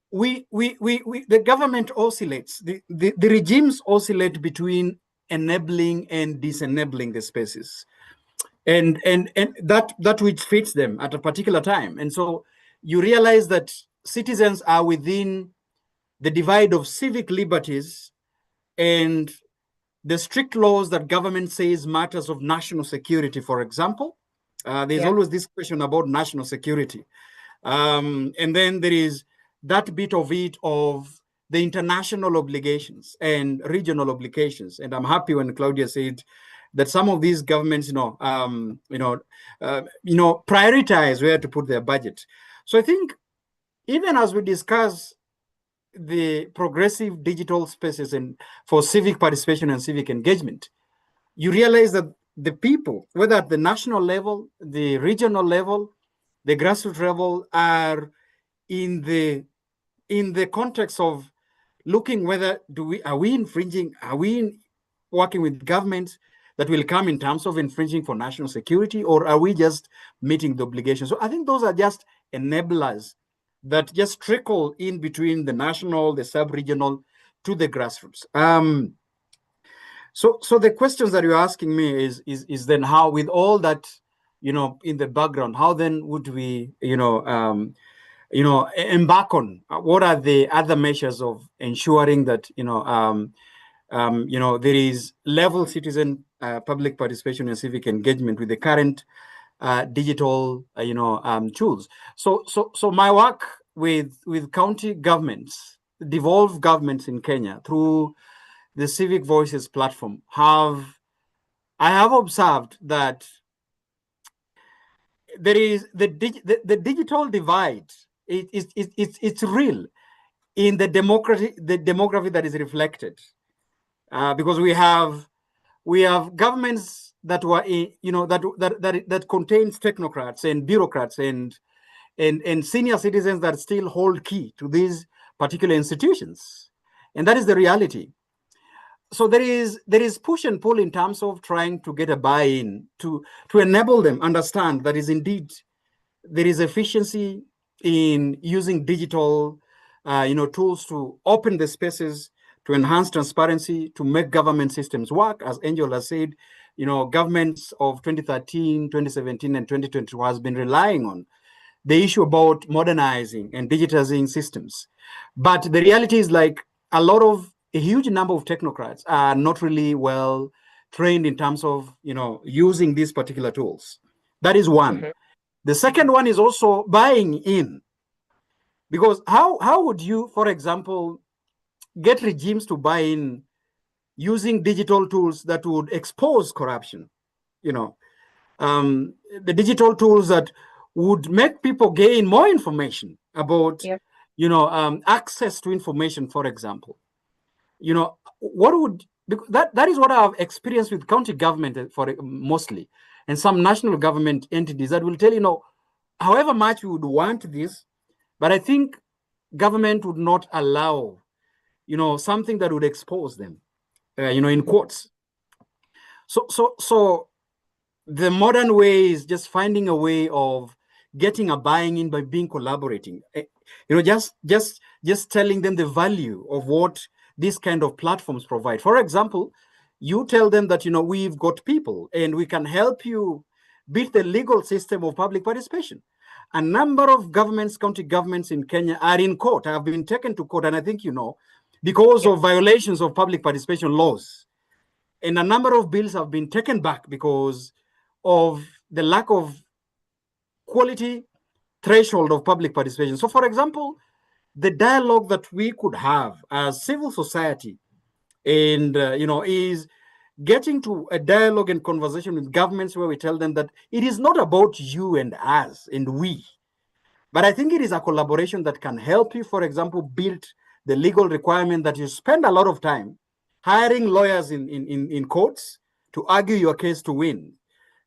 S3: the government oscillates, the regimes oscillate between enabling and disenabling the spaces, and that which fits them at a particular time. And so you realize that citizens are within the divide of civic liberties and the strict laws that government says matters of national security, for example. There's always this question about national security. And then there is that bit of it of the international obligations and regional obligations. And I'm happy when Claudia said that some of these governments, prioritize where to put their budget. So I think even as we discuss the progressive digital spaces and for civic participation and civic engagement, you realize that the people, whether at the national level, the regional level, the grassroots level, are in the context of looking whether are we infringing, are we working with governments that will come in terms of infringing for national security, or are we just meeting the obligations? So I think those are just enablers that just trickle in between the national, the sub-regional, to the grassroots. So the questions that you're asking me is then how, with all that, in the background, how then would we, embark on what are the other measures of ensuring that, there is level citizen public participation and civic engagement with the current digital, tools. So my work with county governments, devolved governments in Kenya through the Civic Voices platform, I have observed that there is the digital divide. It's real in the demography that is reflected, because we have governments that were that contains technocrats and bureaucrats and senior citizens that still hold key to these particular institutions, and that is the reality. So there is push and pull in terms of trying to get a buy-in to enable them understand that is indeed there is efficiency in using digital tools to open the spaces, to enhance transparency, to make government systems work. As Angel has said, governments of 2013, 2017, and 2020 has been relying on the issue about modernizing and digitizing systems. But the reality is, like, a huge number of technocrats are not really well trained in terms of, using these particular tools. That is one. Mm-hmm. The second one is also buying in, because how would you, for example, get regimes to buy in using digital tools that would expose corruption? The digital tools that would make people gain more information about, access to information, for example. That is what I've experienced with county government for mostly, and some national government entities that will tell, however much we would want this, but I think government would not allow, something that would expose them, in quotes. So the modern way is just finding a way of getting a buying in by being collaborating, just telling them the value of what these kind of platforms provide. For example, you tell them that, we've got people and we can help you built the legal system of public participation. A number of governments, county governments in Kenya are in court, have been taken to court, and I think you know, because of violations of public participation laws. And a number of bills have been taken back because of the lack of quality threshold of public participation. So, for example, the dialogue that we could have as civil society and is getting to a dialogue and conversation with governments where we tell them that it is not about you and us and we, but I think it is a collaboration that can help you, for example, build the legal requirement that you spend a lot of time hiring lawyers in courts to argue your case to win.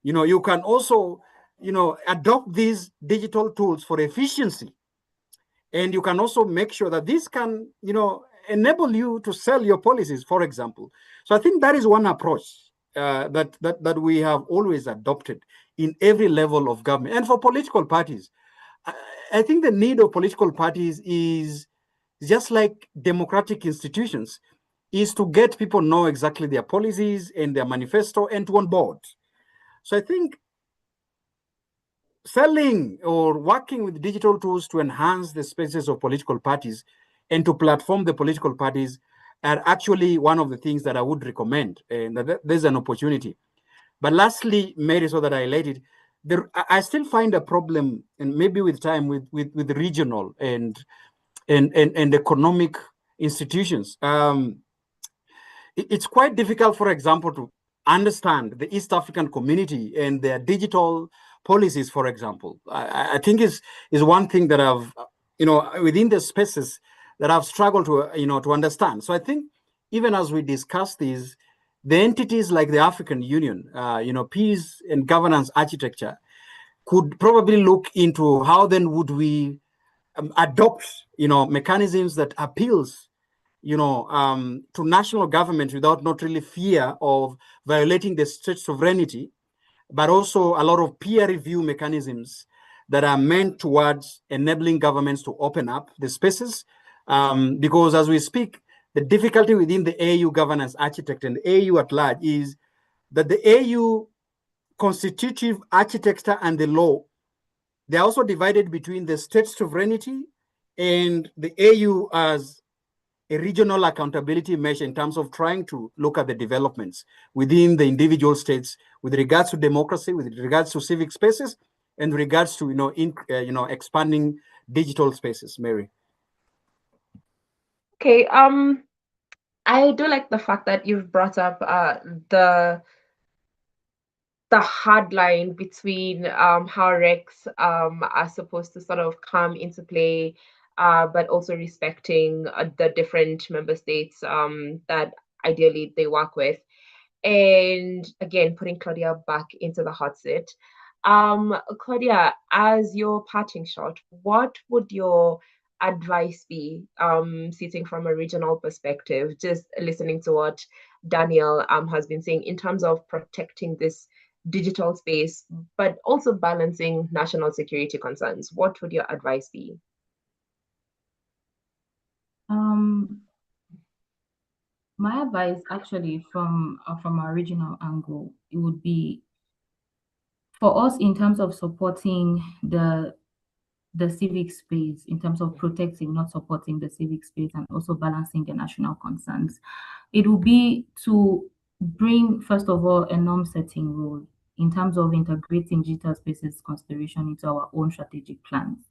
S3: You can also adopt these digital tools for efficiency, and you can also make sure that this can enable you to sell your policies, for example. So I think that is one approach that we have always adopted in every level of government. And for political parties, I think the need of political parties is just like democratic institutions, is to get people know exactly their policies and their manifesto and to onboard. So I think selling or working with digital tools to enhance the spaces of political parties and to platform the political parties are actually one of the things that I would recommend, and that there's an opportunity. But lastly, Mary, so that I highlighted, I still find a problem, and maybe with time, with regional and economic institutions. It's quite difficult, for example, to understand the East African community and their digital policies, for example. I think is one thing that I've, within the spaces that I've struggled to, to understand. So I think even as we discuss these, the entities like the African Union, peace and governance architecture could probably look into how then would we adopt, mechanisms that appeals, to national government without not really fear of violating the state sovereignty, but also a lot of peer review mechanisms that are meant towards enabling governments to open up the spaces. Because as we speak, the difficulty within the AU governance architect and the AU at large is that the AU constitutive architecture and the law, they're also divided between the state sovereignty and the AU as a regional accountability measure in terms of trying to look at the developments within the individual states with regards to democracy, with regards to civic spaces, and regards to expanding digital spaces. Mary.
S1: Okay. I do like the fact that you've brought up the hard line between how recs are supposed to sort of come into play, but also respecting the different member states that ideally they work with. And again, putting Claudia back into the hot seat. Claudia, as your parting shot, what would your advice be, sitting from a regional perspective, just listening to what Daniel has been saying in terms of protecting this digital space, but also balancing national security concerns? What would your advice be?
S4: My advice, actually, from a regional angle, it would be for us in terms of supporting the civic space, in terms of protecting, not supporting the civic space, and also balancing the national concerns. It will be to bring, first of all, a norm-setting role in terms of integrating digital spaces consideration into our own strategic plans.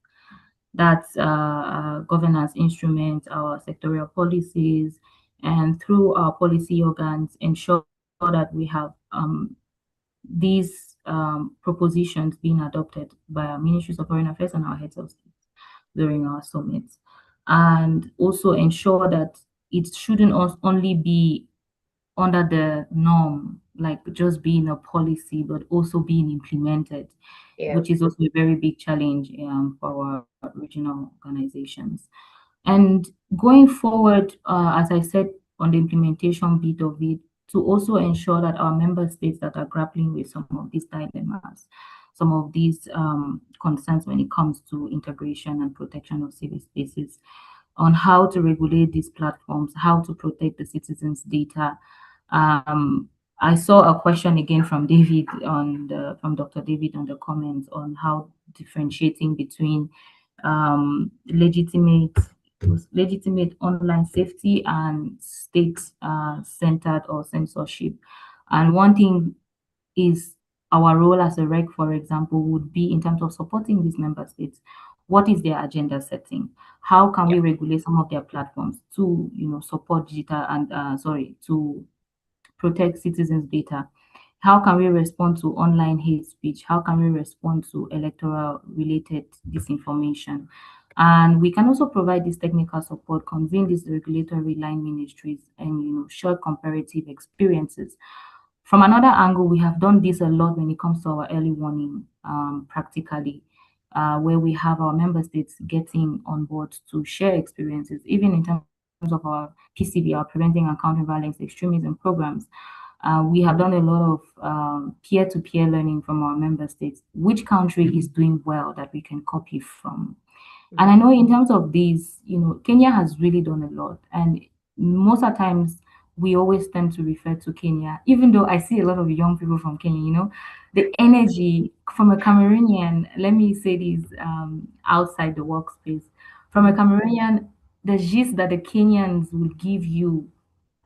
S4: That's governance instruments, our sectorial policies, and through our policy organs, ensure that we have these propositions being adopted by our ministries of foreign affairs and our heads of state during our summits, and also ensure that it shouldn't only be under the norm, like just being a policy, but also being implemented, which is also a very big challenge for our regional organizations. And going forward, as I said, on the implementation bit of it, to also ensure that our member states that are grappling with some of these dilemmas, some of these concerns when it comes to integration and protection of civic spaces, on how to regulate these platforms, how to protect the citizens' data, I saw a question again from David from Dr. David on the comments on how differentiating between legitimate online safety and state centered or censorship. And one thing is our role as a reg, for example, would be in terms of supporting these member states. What is their agenda setting? How can we regulate some of their platforms to, support digital and to protect citizens' data? How can we respond to online hate speech? How can we respond to electoral related disinformation? And we can also provide this technical support, convene these regulatory line ministries, and share comparative experiences. From another angle, we have done this a lot when it comes to our early warning, practically, where we have our member states getting on board to share experiences, even in terms of our PCV, our Preventing and Countering Violence Extremism programs. We have done a lot of peer-to-peer learning from our member states. Which country is doing well that we can copy from? And I know in terms of these, Kenya has really done a lot. And most of the times, we always tend to refer to Kenya, even though I see a lot of young people from Kenya, the energy from a Cameroonian, let me say this outside the workspace, from a Cameroonian, the gist that the Kenyans will give you.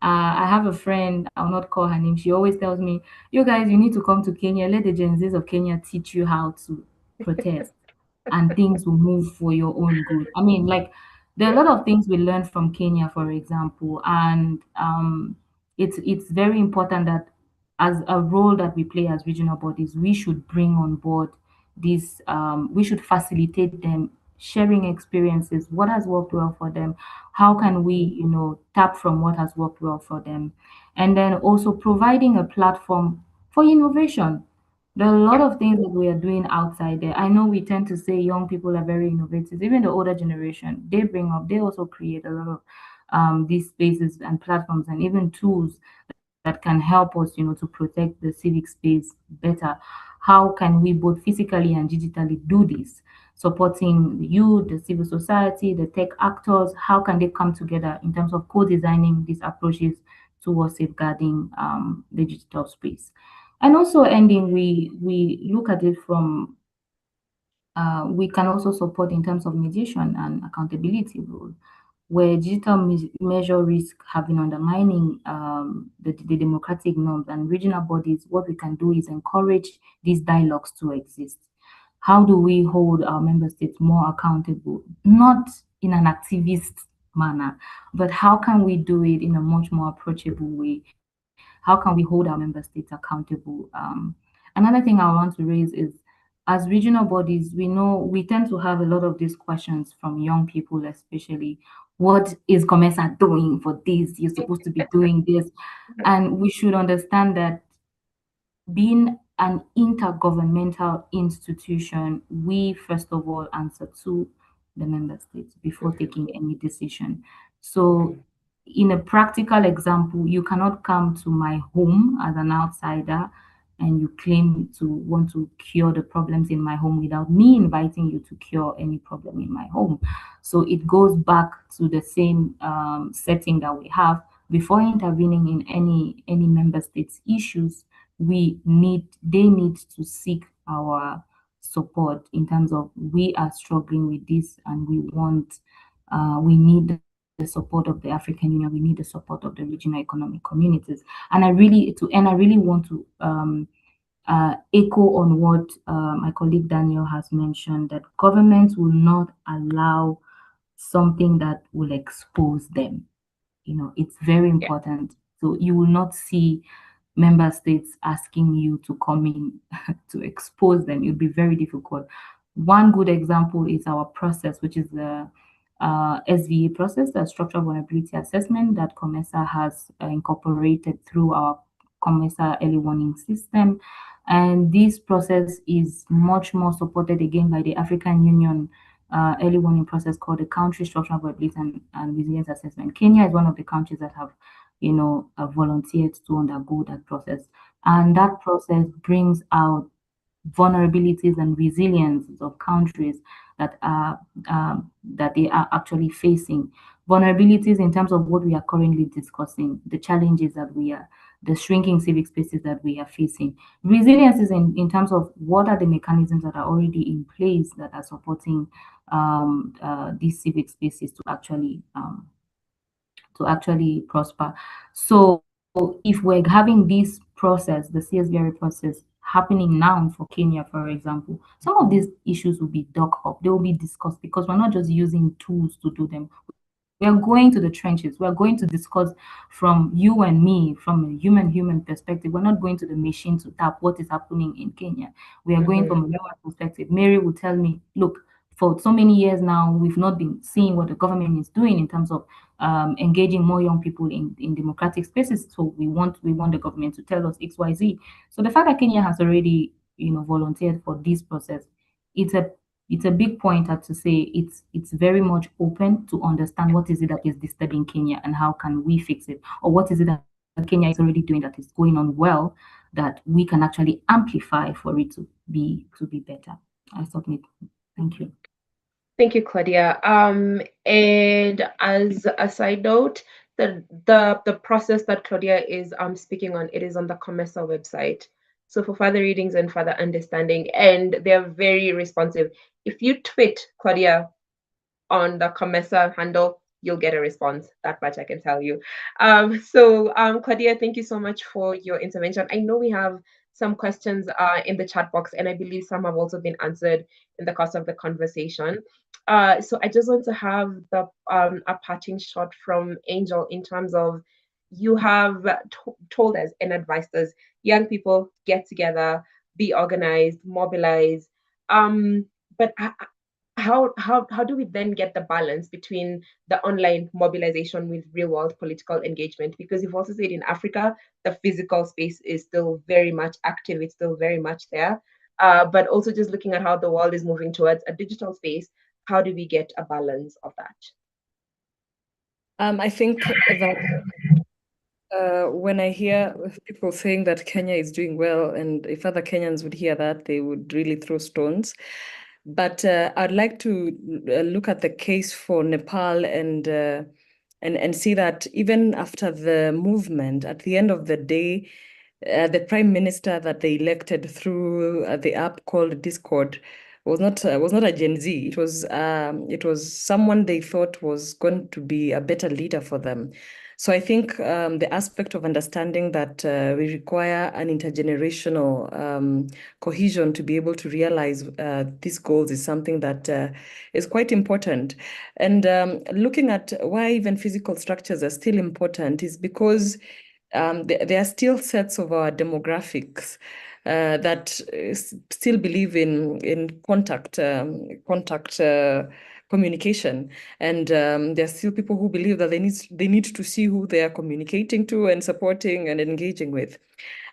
S4: I have a friend, I'll not call her name. She always tells me, you guys, you need to come to Kenya. Let the Gen Zs of Kenya teach you how to protest and things will move for your own good. I mean, like, there are a lot of things we learned from Kenya, for example, and it's very important that as a role that we play as regional bodies, we should bring on board these, we should facilitate them sharing experiences, what has worked well for them, how can we, tap from what has worked well for them, and then also providing a platform for innovation. There are a lot of things that we are doing outside there. I know we tend to say young people are very innovative. Even the older generation, they also create a lot of these spaces and platforms and even tools that can help us, to protect the civic space better. How can we both physically and digitally do this? Supporting the youth, the civil society, the tech actors, how can they come together in terms of co-designing these approaches towards safeguarding the digital space? And also ending, we look at it from, we can also support in terms of mediation and accountability role, where digital measure risk have been undermining the democratic norms and regional bodies. What we can do is encourage these dialogues to exist. How do we hold our member states more accountable, not in an activist manner, but how can we do it in a much more approachable way? How can we hold our member states accountable? Another thing I want to raise is, as regional bodies, we know we tend to have a lot of these questions from young people, especially, what is COMESA doing for this? You're supposed to be doing this. And we should understand that being an intergovernmental institution, we first of all answer to the member states before taking any decision. So in a practical example, you cannot come to my home as an outsider and you claim to want to cure the problems in my home without me inviting you to cure any problem in my home. So it goes back to the same setting that we have. Before intervening in any member states issues, they need to seek our support in terms of, we are struggling with this and we need the support of the African Union, we need the support of the regional economic communities. And I really want to echo on what my colleague Daniel has mentioned, that governments will not allow something that will expose them. It's very important. So you will not see member states asking you to come in to expose them. It would be very difficult. One good example is our process, which is the SVA process, the Structural Vulnerability Assessment that COMESA has incorporated through our COMESA early warning system. And this process is much more supported again by the African Union early warning process called the Country Structural Vulnerability and Resilience Assessment. Kenya is one of the countries that have volunteered to undergo that process. And that process brings out vulnerabilities and resilience of countries that they are actually facing. Vulnerabilities in terms of what we are currently discussing, the challenges that we are the shrinking civic spaces that we are facing. Resilience is in terms of what are the mechanisms that are already in place that are supporting these civic spaces to actually prosper. So if we're having this process, the CSBRA process happening now for Kenya, for example, some of these issues will be dug up, they will be discussed, because we're not just using tools to do them. We are going to the trenches. We are going to discuss from you and me, from a human perspective. We're not going to the machine to tap what is happening in Kenya. We are going from a human perspective. Mary will tell me, look, for so many years now, we've not been seeing what the government is doing in terms of engaging more young people in democratic spaces. So we want the government to tell us XYZ. So the fact that Kenya has already, volunteered for this process, it's a big pointer to say it's very much open to understand what is it that is disturbing Kenya and how can we fix it, or what is it that Kenya is already doing that is going on well that we can actually amplify for it to be better. I submit. Thank you.
S1: Thank you, Claudia. And as a side note, the process that Claudia is speaking on, it is on the COMESA website. So for further readings and further understanding, and they're very responsive. If you tweet Claudia on the COMESA handle, you'll get a response. That much I can tell you. Claudia, thank you so much for your intervention. I know we have some questions in the chat box, and I believe some have also been answered in the course of the conversation. So I just want to have the a parting shot from Angel in terms of, you have told us and advised us, young people, get together, be organized, mobilize. But how do we then get the balance between the online mobilization with real world political engagement? Because you've also said in Africa, the physical space is still very much active, it's still very much there. But also just looking at how the world is moving towards a digital space, how do we get a balance of that?
S5: I think that when I hear people saying that Kenya is doing well, and if other Kenyans would hear that, they would really throw stones. But I'd like to look at the case for Nepal and see that even after the movement, at the end of the day, the prime minister that they elected through the app called Discord was not a Gen Z. It was someone they thought was going to be a better leader for them. So I think the aspect of understanding that we require an intergenerational cohesion to be able to realize these goals is something that is quite important. And looking at why even physical structures are still important is because there are still sets of our demographics that still believe in contact communication, and there are still people who believe that they need to see who they are communicating to and supporting and engaging with.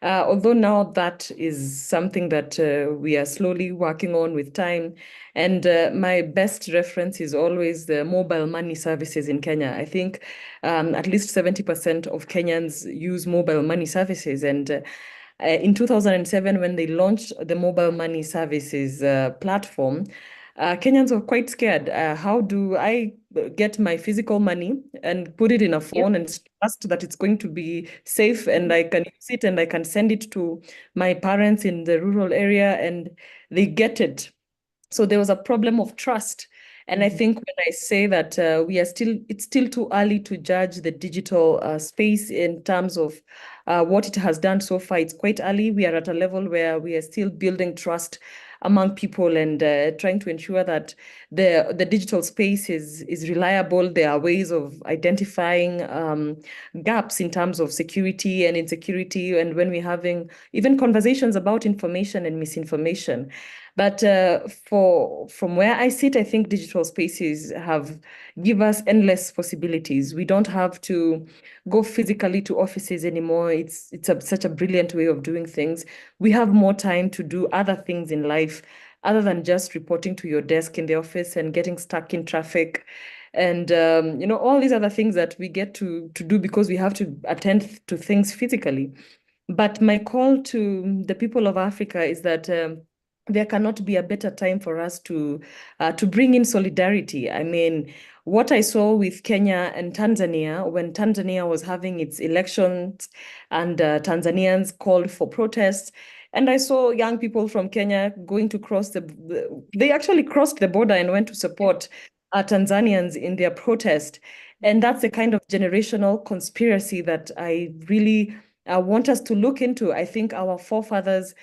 S5: Although now that is something that we are slowly working on with time. And my best reference is always the mobile money services in Kenya. I think at least 70% of Kenyans use mobile money services. And in 2007, when they launched the mobile money services platform, Kenyans were quite scared. How do I get my physical money and put it in a phone and trust that it's going to be safe and I can use it and I can send it to my parents in the rural area and they get it? So there was a problem of trust. And I think when I say that it's still too early to judge the digital space in terms of what it has done so far. It's quite early. We are at a level where we are still building trust among people and trying to ensure that the digital space is reliable. There are ways of identifying gaps in terms of security and insecurity, and when we're having even conversations about information and misinformation. But from where I sit, I think digital spaces give us endless possibilities. We don't have to go physically to offices anymore. It's such a brilliant way of doing things. We have more time to do other things in life other than just reporting to your desk in the office and getting stuck in traffic. And all these other things that we get to do because we have to attend to things physically. But my call to the people of Africa is that there cannot be a better time for us to bring in solidarity. I mean, what I saw with Kenya and Tanzania, when Tanzania was having its elections and Tanzanians called for protests, and I saw young people from Kenya going to cross they actually crossed the border and went to support Tanzanians in their protest. And that's the kind of generational conspiracy that I really want us to look into. I think our forefathers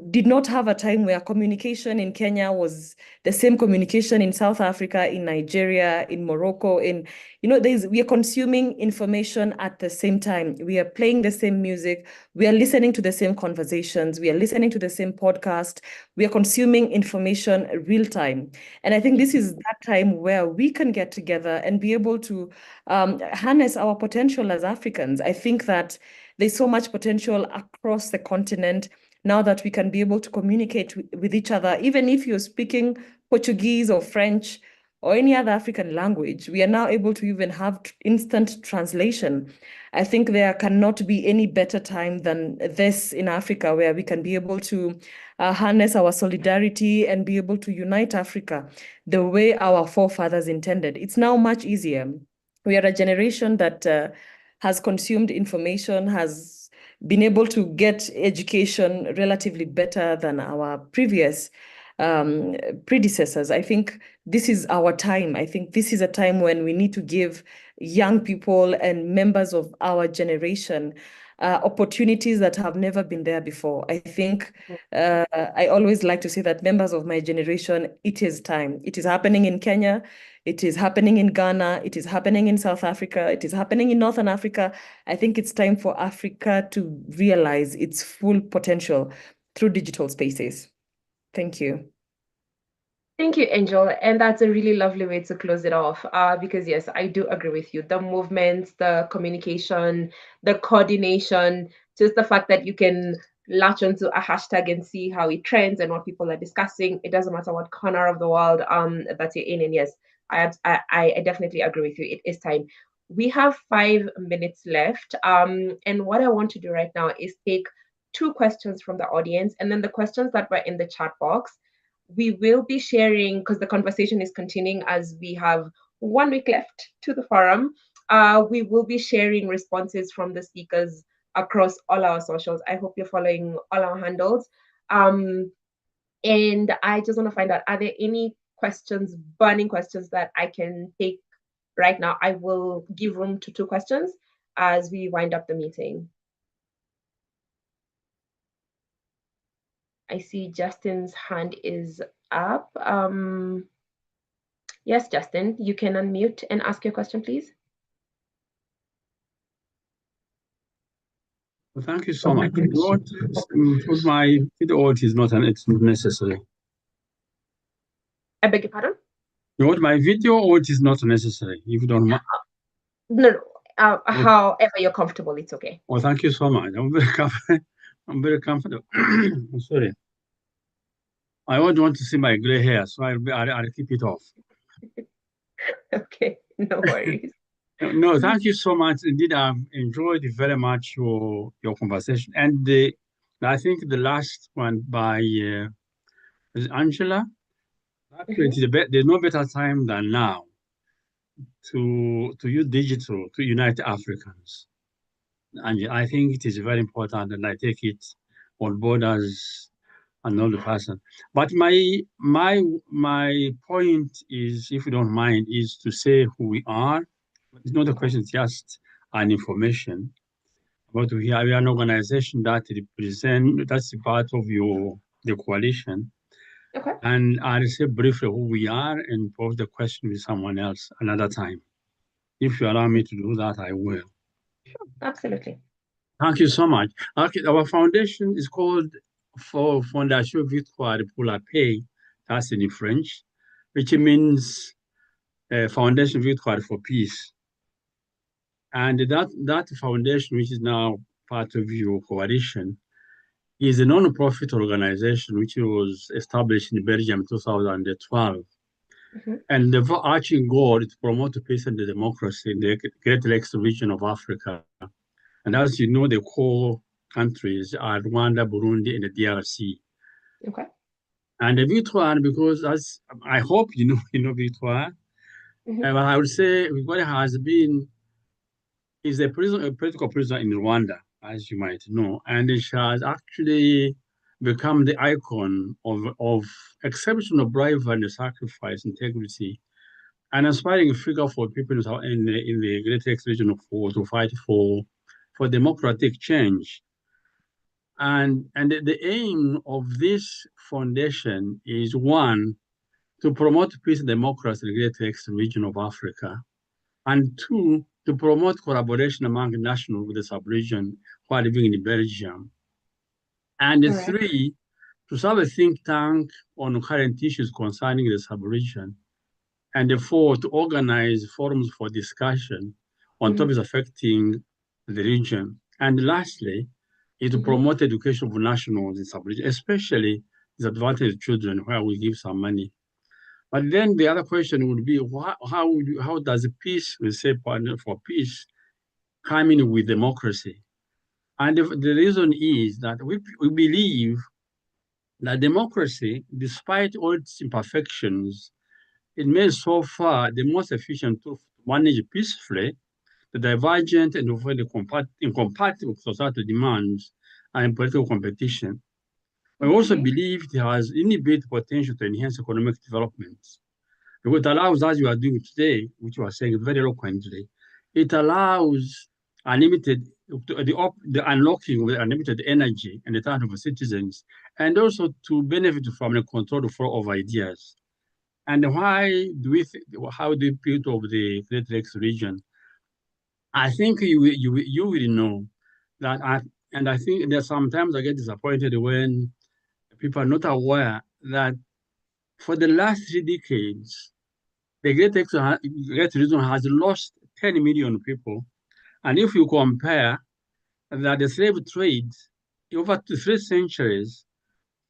S5: did not have a time where communication in Kenya was the same communication in South Africa, in Nigeria, in Morocco. We are consuming information at the same time. We are playing the same music. We are listening to the same conversations. We are listening to the same podcast. We are consuming information real time. And I think this is that time where we can get together and be able to harness our potential as Africans. I think that there's so much potential across the continent now that we can be able to communicate with each other, even if you're speaking Portuguese or French or any other African language, we are now able to even have instant translation. I think there cannot be any better time than this in Africa, where we can be able to harness our solidarity and be able to unite Africa the way our forefathers intended. It's now much easier. We are a generation that has consumed information, has been able to get education relatively better than our previous predecessors. I think this is our time. I think this is a time when we need to give young people and members of our generation opportunities that have never been there before. I think I always like to say that members of my generation, it is time. It is happening in Kenya. It is happening in Ghana. It is happening in South Africa. It is happening in Northern Africa. I think it's time for Africa to realize its full potential through digital spaces. Thank you.
S1: Thank you, Angel. And that's a really lovely way to close it off, because yes, I do agree with you. The movements, the communication, the coordination, just the fact that you can latch onto a hashtag and see how it trends and what people are discussing. It doesn't matter what corner of the world that you're in. And yes, I definitely agree with you. It is time. We have 5 minutes left. And what I want to do right now is take 2 questions from the audience, and then the questions that were in the chat box we will be sharing, because the conversation is continuing as we have 1 week left to the forum. We will be sharing responses from the speakers across all our socials. I hope you're following all our handles. And I just want to find out, are there any questions, burning questions that I can take right now? I will give room to 2 questions as we wind up the meeting. I see Justin's hand is up. Yes, Justin, you can unmute and ask your question, please.
S6: Well, thank you so much. My video is not necessary.
S1: I beg your pardon?
S6: My video is not necessary, if you don't mind.
S1: No, however you're comfortable, it's okay.
S6: Well, thank you so much. I'm very comfortable. I'm sorry. I don't want to see my gray hair, so I'll keep it off.
S1: Okay, no worries.
S6: No, thank you so much. Indeed, I've enjoyed very much your conversation. And I think the last one by Angela, actually, there's no better time than now to use digital to unite Africans. And I think it is very important, and I take it on board as another person. But my point is, if you don't mind, is to say who we are. It's not a question, it's just an information. But we are an organization that that's part of the coalition.
S1: Okay.
S6: And I'll say briefly who we are and pose the question with someone else another time. If you allow me to do that, I will.
S1: Sure, absolutely.
S6: Thank you so much. Okay, our foundation is called Fondation Victoire pour la Paix. That's in French, which means Foundation Victoire for Peace. And that foundation, which is now part of your coalition, is a non-profit organization which was established in Belgium in 2012. Mm-hmm. And the overarching goal is to promote peace and democracy in the Great Lakes region of Africa. And as you know, the core countries are Rwanda, Burundi, and the DRC.
S1: Okay.
S6: And the Victoire, because as I hope you know Victoire, And I would say Victoria has been is a political prisoner in Rwanda, as you might know, and it has actually become the icon of exceptional bravery and sacrifice, integrity, an inspiring figure for people in the Great Lakes region to fight for democratic change. And the aim of this foundation is one, to promote peace and democracy in the Great Lakes region of Africa, and two, to promote collaboration among nationals with the sub-region who are living in Belgium. And three, to serve a think tank on current issues concerning the sub-region. And four, to organize forums for discussion on topics affecting the region. And lastly, is to promote education of nationals in sub-region, especially disadvantaged children, where we give some money. But then the other question would be, how does peace, we say partner for peace, come in with democracy? And the reason is that we believe that democracy, despite all its imperfections, it remains so far the most efficient tool to manage peacefully the divergent and avoid the incompatible societal demands and political competition. We also believe it has inherent potential to enhance economic development. Because it allows, as you are doing today, which you are saying very eloquently, it allows unlimited, the unlocking of unlimited energy and the time of citizens, and also to benefit from the controlled flow of ideas. And how do we build of the Great Lakes region? I think you will know that I think that sometimes I get disappointed when people are not aware that for the last 3 decades, the Great region has lost 10 million people. And if you compare that the slave trade, over 3 centuries,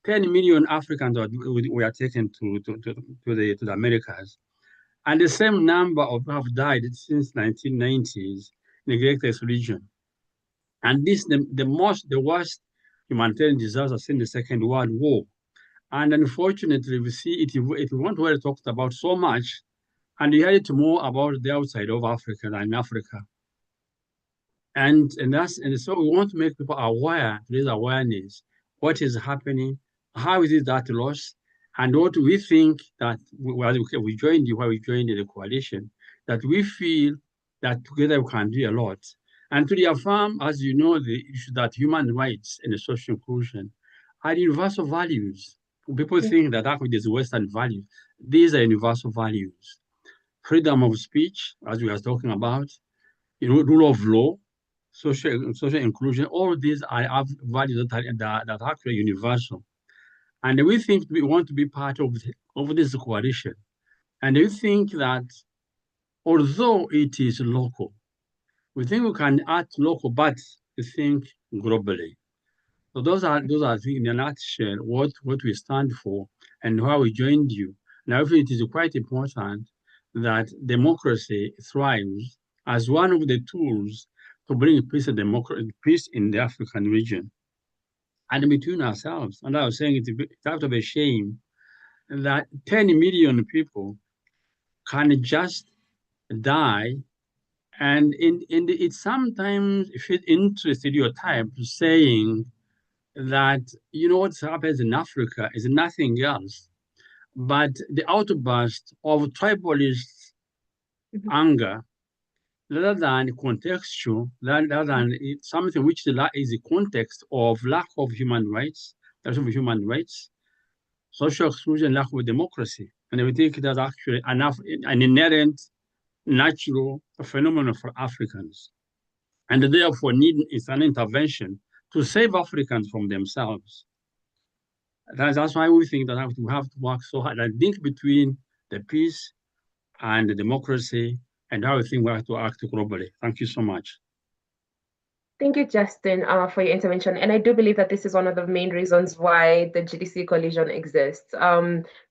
S6: 10 million Africans were taken to the Americas. And the same number of people have died since 1990s in the Great Lakes region. And this the worst humanitarian disaster since the Second World War. And unfortunately, we see it won't well talked about so much, and you hear it more about the outside of Africa than in Africa. And so we want to make people aware, raise awareness, what is happening, how is it that loss, and what we think that we joined the coalition, that we feel that together we can do a lot. And to reaffirm, as you know, the issue that human rights and social inclusion are universal values. People think that is Western values. These are universal values. Freedom of speech, as we are talking about, rule of law, social inclusion, all these are values that are actually universal. And we think we want to be part of this coalition. And we think that although it is local, we think we can act local, but we think globally. So those are in a nutshell what we stand for and how we joined you. Now, I think it is quite important that democracy thrives as one of the tools to bring peace and peace in the African region and between ourselves. And I was saying it's out of a shame that 10 million people can just die. And it sometimes fits into a stereotype saying that, what happens in Africa is nothing else but the outburst of tribalist anger, rather than contextual, rather than something which is the context of lack of human rights, social exclusion, lack of democracy. And we think that's actually an inherent natural phenomenon for Africans. And therefore is an intervention to save Africans from themselves. That's why we think that we have to work so hard. I link between the peace and the democracy and how we think we have to act globally. Thank you so much.
S1: Thank you, Justin, for your intervention. And I do believe that this is one of the main reasons why the GDC coalition exists,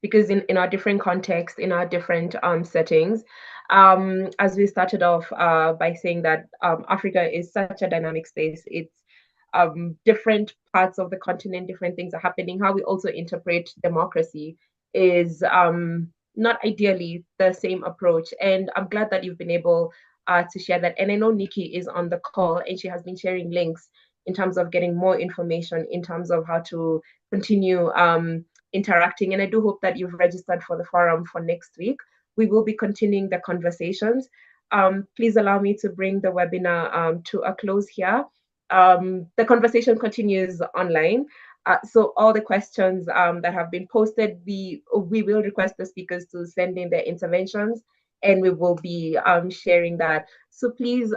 S1: because in our different contexts, in our different settings, as we started off by saying that Africa is such a dynamic space. It's different parts of the continent, different things are happening. How we also interpret democracy is not ideally the same approach. And I'm glad that you've been able to share that. And I know Nikki is on the call and she has been sharing links in terms of getting more information in terms of how to continue interacting. And I do hope that you've registered for the forum for next week. We will be continuing the conversations. Please allow me to bring the webinar to a close here. The conversation continues online. So all the questions that have been posted, we will request the speakers to send in their interventions, and we will be sharing that. So please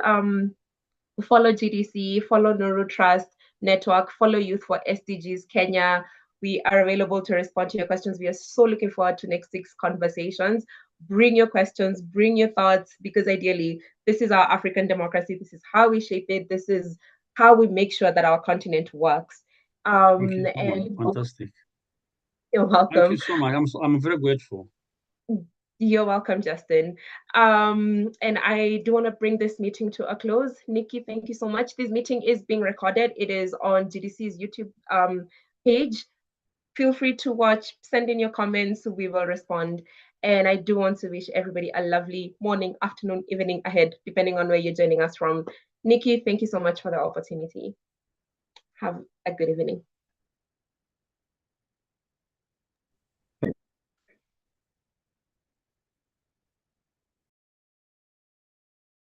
S1: follow GDC, follow Nuru Trust Network, follow Youth for SDGs Kenya. We are available to respond to your questions. We are so looking forward to next week's conversations. Bring your questions, bring your thoughts, because ideally, this is our African democracy. This is how we shape it. This is how we make sure that our continent works.
S6: Thank you so much.
S1: And
S6: Fantastic.
S1: You're welcome.
S6: Thank you so much. I'm very grateful.
S1: You're welcome, Justin. And I do want to bring this meeting to a close. Nikki, thank you so much. This meeting is being recorded. It is on GDC's YouTube page. Feel free to watch, send in your comments, we will respond. And I do want to wish everybody a lovely morning, afternoon, evening ahead, depending on where you're joining us from. Nikki, thank you so much for the opportunity. Have a good evening.